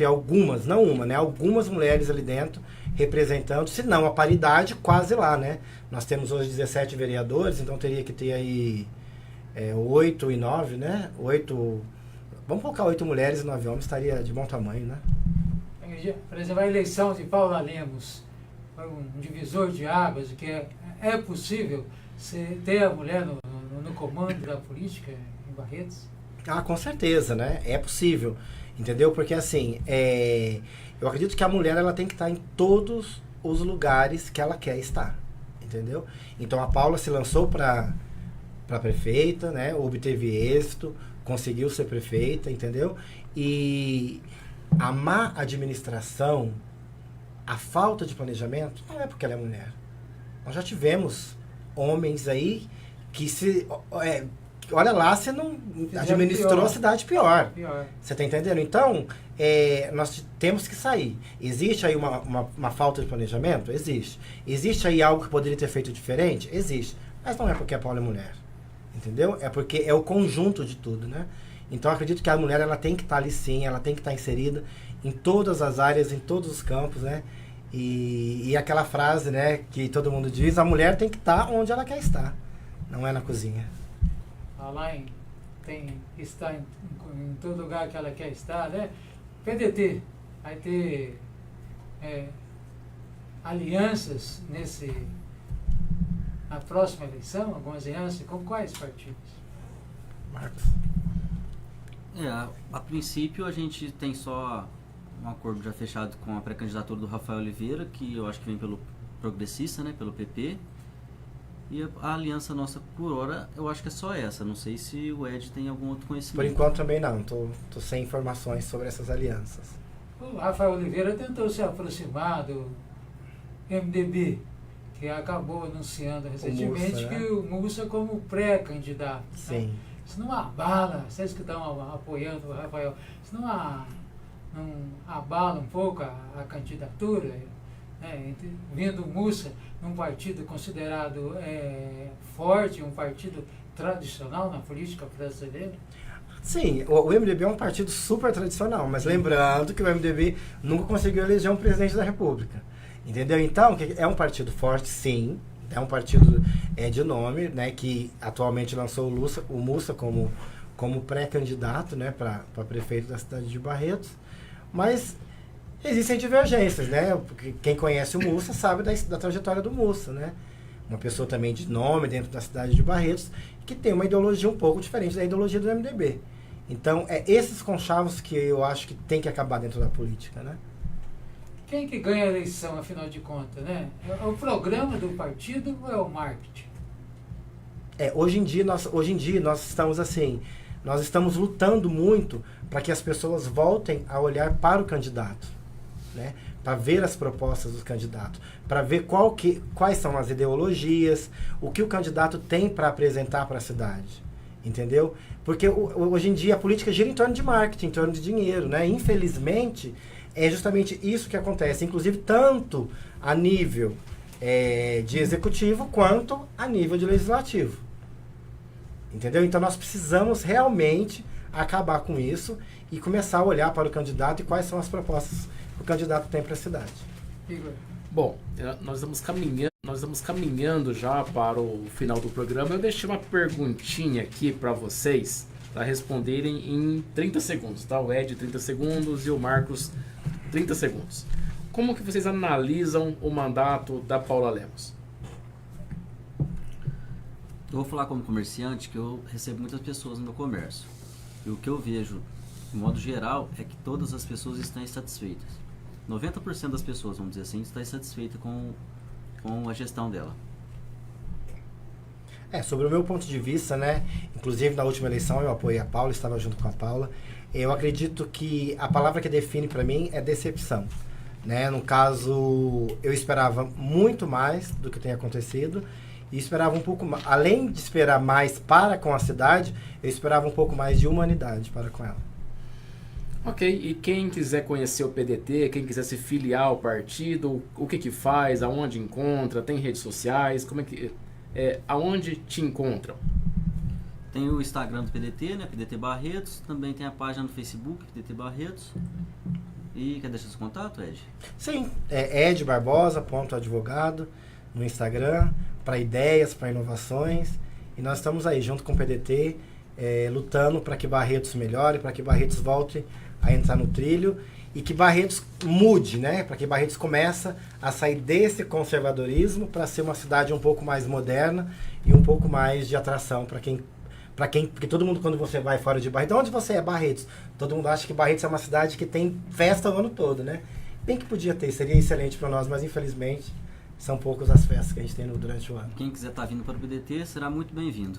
algumas, não uma, né, algumas mulheres ali dentro representando, se não a paridade quase lá, né? Nós temos hoje 17 vereadores, então teria que ter aí 8 e 9, né? 8, vamos colocar 8 mulheres e 9 homens, estaria de bom tamanho, né? Por exemplo, a eleição de Paula Lemos foi um divisor de águas, que é possível ter a mulher no no comando da política em Barretos? Ah, com certeza, né? É possível, entendeu? Porque assim, eu acredito que a mulher ela tem que estar em todos os lugares que ela quer estar, entendeu? Então a Paula se lançou para prefeita, né? Obteve êxito, conseguiu ser prefeita, entendeu? E a má administração, a falta de planejamento, não é porque ela é mulher. Nós já tivemos homens aí que olha lá, você não administrou a cidade pior. Você está entendendo? Então, nós temos que sair. Existe aí uma falta de planejamento? Existe. Existe aí algo que poderia ter feito diferente? Existe. Mas não é porque a Paula é mulher. Entendeu? É porque é o conjunto de tudo, né? Então, eu acredito que a mulher ela tem que estar ali sim, ela tem que estar inserida em todas as áreas, em todos os campos, né? E aquela frase, né, que todo mundo diz, a mulher tem que estar onde ela quer estar, não é na cozinha. Falar tem que estar em todo lugar que ela quer estar, né? PDT vai ter alianças na próxima eleição, algumas alianças, com quais partidos? Marcos. A princípio a gente tem só um acordo já fechado com a pré-candidatura do Rafael Oliveira, que eu acho que vem pelo Progressista, né, pelo PP. E a aliança nossa, por hora, eu acho que é só essa. Não sei se o Ed tem algum outro conhecimento. Por enquanto também não. Tô sem informações sobre essas alianças. O Rafael Oliveira tentou se aproximar do MDB, que acabou anunciando recentemente que o Mussa como pré-candidato. Sim. Né? Isso não abala, vocês que estão apoiando o Rafael, isso não abala um pouco a candidatura, né? Vendo o Mussa num partido considerado forte, um partido tradicional na política brasileira? Sim, o MDB é um partido super tradicional, mas lembrando que o MDB nunca conseguiu eleger um presidente da República, entendeu? Então, é um partido forte, sim, é um partido de nome, né, que atualmente lançou o Mussa como pré-candidato, né, para prefeito da cidade de Barretos, mas existem divergências, né? Porque quem conhece o Mussa sabe da trajetória do Mussa, né? Uma pessoa também de nome dentro da cidade de Barretos, que tem uma ideologia um pouco diferente da ideologia do MDB. Então, esses conchavos que eu acho que tem que acabar dentro da política, né? Quem que ganha a eleição, afinal de contas, né? É o programa do partido ou é o marketing? Hoje em dia nós estamos assim, nós estamos lutando muito para que as pessoas voltem a olhar para o candidato, né? Para ver as propostas dos candidatos, para ver quais são as ideologias, o que o candidato tem para apresentar para a cidade, entendeu? Porque hoje em dia a política gira em torno de marketing, em torno de dinheiro, né? Infelizmente, é justamente isso que acontece, inclusive tanto a nível de executivo quanto a nível de legislativo, entendeu? Então nós precisamos realmente acabar com isso e começar a olhar para o candidato e quais são as propostas que o candidato tem para a cidade. Igor. Bom, nós estamos caminhando já para o final do programa. Eu deixei uma perguntinha aqui para vocês, para responderem em 30 segundos, tá? O Ed 30 segundos e o Marcos 30 segundos. Como que vocês analisam o mandato da Paula Lemos? Eu vou falar como comerciante, que eu recebo muitas pessoas no meu comércio. E o que eu vejo, de modo geral, é que todas as pessoas estão insatisfeitas. 90% das pessoas, vamos dizer assim, está insatisfeita com a gestão dela. Sobre o meu ponto de vista, né? Inclusive na última eleição eu apoiei a Paula, estava junto com a Paula. Eu acredito que a palavra que define para mim é decepção, né? No caso, eu esperava muito mais do que tem acontecido e esperava um pouco mais, além de esperar mais para com a cidade, eu esperava um pouco mais de humanidade para com ela. Ok, e quem quiser conhecer o PDT, quem quiser se filiar ao partido, o que faz, aonde encontra, tem redes sociais, como é que aonde te encontram? Tem o Instagram do PDT, né, PDT Barretos, também tem a página no Facebook, PDT Barretos. E quer deixar seu contato, Ed? Sim, edbarbosa.advogado no Instagram, para ideias, para inovações, e nós estamos aí junto com o PDT, lutando para que Barretos melhore, para que Barretos volte a entrar no trilho e que Barretos mude, né? Para que Barretos comece a sair desse conservadorismo para ser uma cidade um pouco mais moderna e um pouco mais de atração porque todo mundo, quando você vai fora de Barretos, onde você é? Barretos. Todo mundo acha que Barretos é uma cidade que tem festa o ano todo, né? Bem que podia ter, seria excelente para nós, mas infelizmente são poucas as festas que a gente tem durante o ano. Quem quiser estar vindo para o PDT será muito bem-vindo.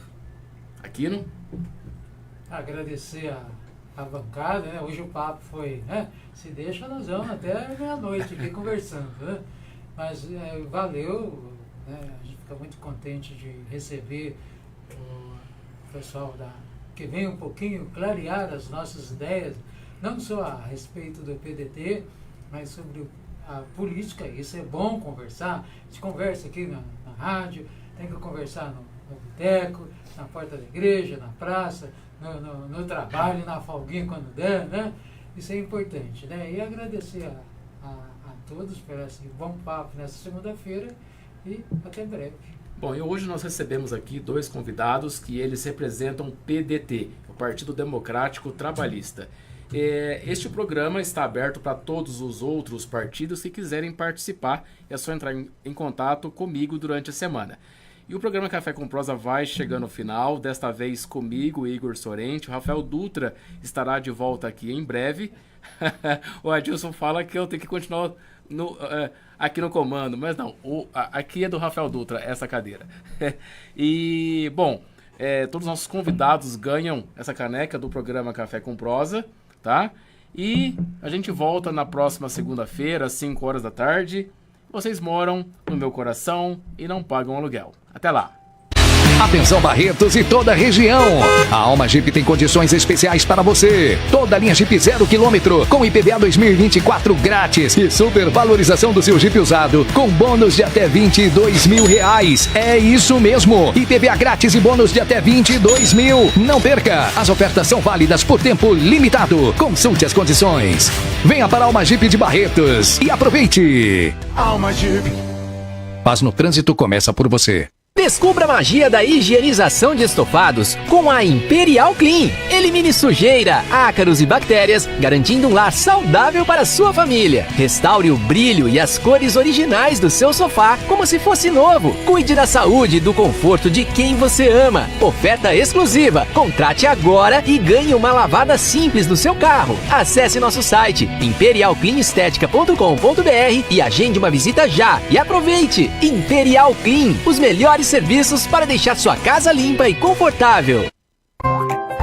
Aquino? Agradecer a bancada, né? Hoje o papo foi, né? Se deixa, nós vamos até meia-noite aqui conversando, né? Mas valeu, né? A gente fica muito contente de receber o pessoal que vem um pouquinho clarear as nossas ideias, não só a respeito do PDT, mas sobre a política. Isso é bom conversar. A gente conversa aqui na rádio, tem que conversar no boteco, na porta da igreja, na praça, no trabalho, na folguinha quando der, né? Isso é importante, né? E agradecer a todos por esse bom papo nessa segunda-feira e até breve. Bom, e hoje nós recebemos aqui 2 convidados que eles representam o PDT, o Partido Democrático Trabalhista. Este programa está aberto para todos os outros partidos que quiserem participar. É só entrar em contato comigo durante a semana. E o programa Café com Prosa vai chegando ao final, desta vez comigo, Igor Sorrenti. O Rafael Dutra estará de volta aqui em breve. O Adilson fala que eu tenho que continuar aqui no comando, mas não, aqui é do Rafael Dutra, essa cadeira. E, bom, todos os nossos convidados ganham essa caneca do programa Café com Prosa, tá? E a gente volta na próxima segunda-feira, às 5 horas da tarde. Vocês moram no meu coração e não pagam aluguel. Até lá! Atenção Barretos e toda a região. A Alma Jeep tem condições especiais para você. Toda a linha Jeep 0 km com IPVA 2024 grátis e supervalorização do seu Jeep usado com bônus de até R$22 mil. É isso mesmo. IPVA grátis e bônus de até 22 mil. Não perca. As ofertas são válidas por tempo limitado. Consulte as condições. Venha para a Alma Jeep de Barretos e aproveite. Alma Jeep. Paz no trânsito começa por você. Descubra a magia da higienização de estofados com a Imperial Clean. Elimine sujeira, ácaros e bactérias, garantindo um lar saudável para sua família. Restaure o brilho e as cores originais do seu sofá como se fosse novo. Cuide da saúde e do conforto de quem você ama. Oferta exclusiva. Contrate agora e ganhe uma lavada simples no seu carro. Acesse nosso site imperialcleanestetica.com.br e agende uma visita já. E aproveite! Imperial Clean, os melhores serviços para deixar sua casa limpa e confortável.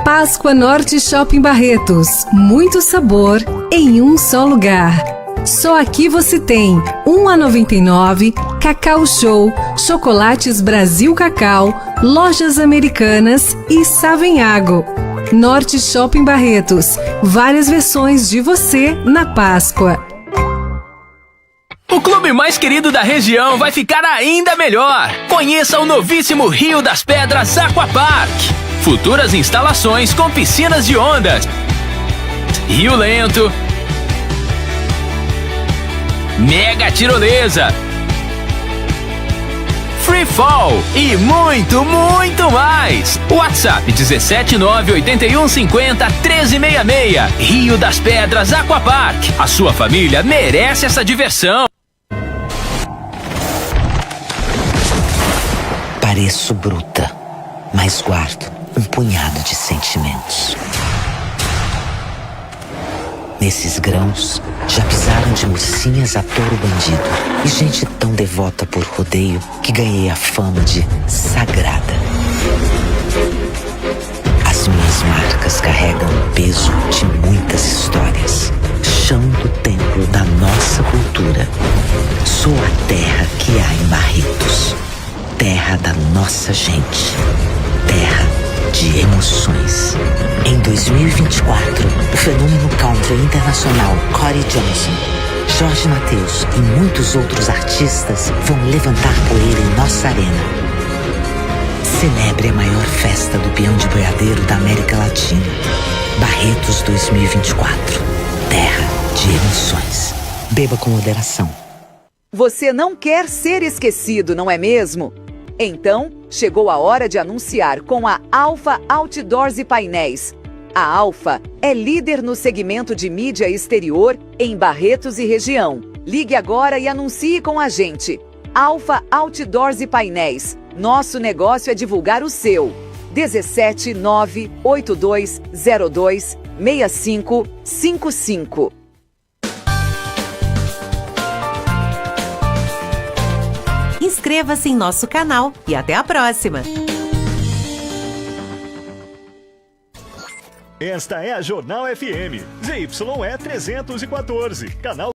Páscoa Norte Shopping Barretos. Muito sabor em um só lugar. Só aqui você tem R$1,99, Cacau Show, Chocolates Brasil Cacau, Lojas Americanas e Savenhago. Norte Shopping Barretos. Várias versões de você na Páscoa. O clube mais querido da região vai ficar ainda melhor. Conheça o novíssimo Rio das Pedras Aquapark. Futuras instalações com piscinas de ondas, rio lento, mega tirolesa, free fall e muito, muito mais. WhatsApp 17981501366. Rio das Pedras Aquapark. A sua família merece essa diversão. Pareço bruta, mas guardo um punhado de sentimentos. Nesses grãos, já pisaram de mocinhas a touro bandido e gente tão devota por rodeio que ganhei a fama de sagrada. As minhas marcas carregam o peso de muitas histórias. Chão do templo da nossa cultura. Sou a terra que há em Barretos. Terra da nossa gente. Terra de emoções. Em 2024, o fenômeno country internacional Corey Johnson, Jorge Mateus e muitos outros artistas vão levantar poeira em nossa arena. Celebre a maior festa do peão de boiadeiro da América Latina. Barretos 2024. Terra de emoções. Beba com moderação. Você não quer ser esquecido, não é mesmo? Então, chegou a hora de anunciar com a Alfa Outdoors e Painéis. A Alfa é líder no segmento de mídia exterior em Barretos e região. Ligue agora e anuncie com a gente. Alfa Outdoors e Painéis. Nosso negócio é divulgar o seu. 17982026555. Inscreva-se em nosso canal e até a próxima! Esta é a Jornal FM, ZYE 314, canal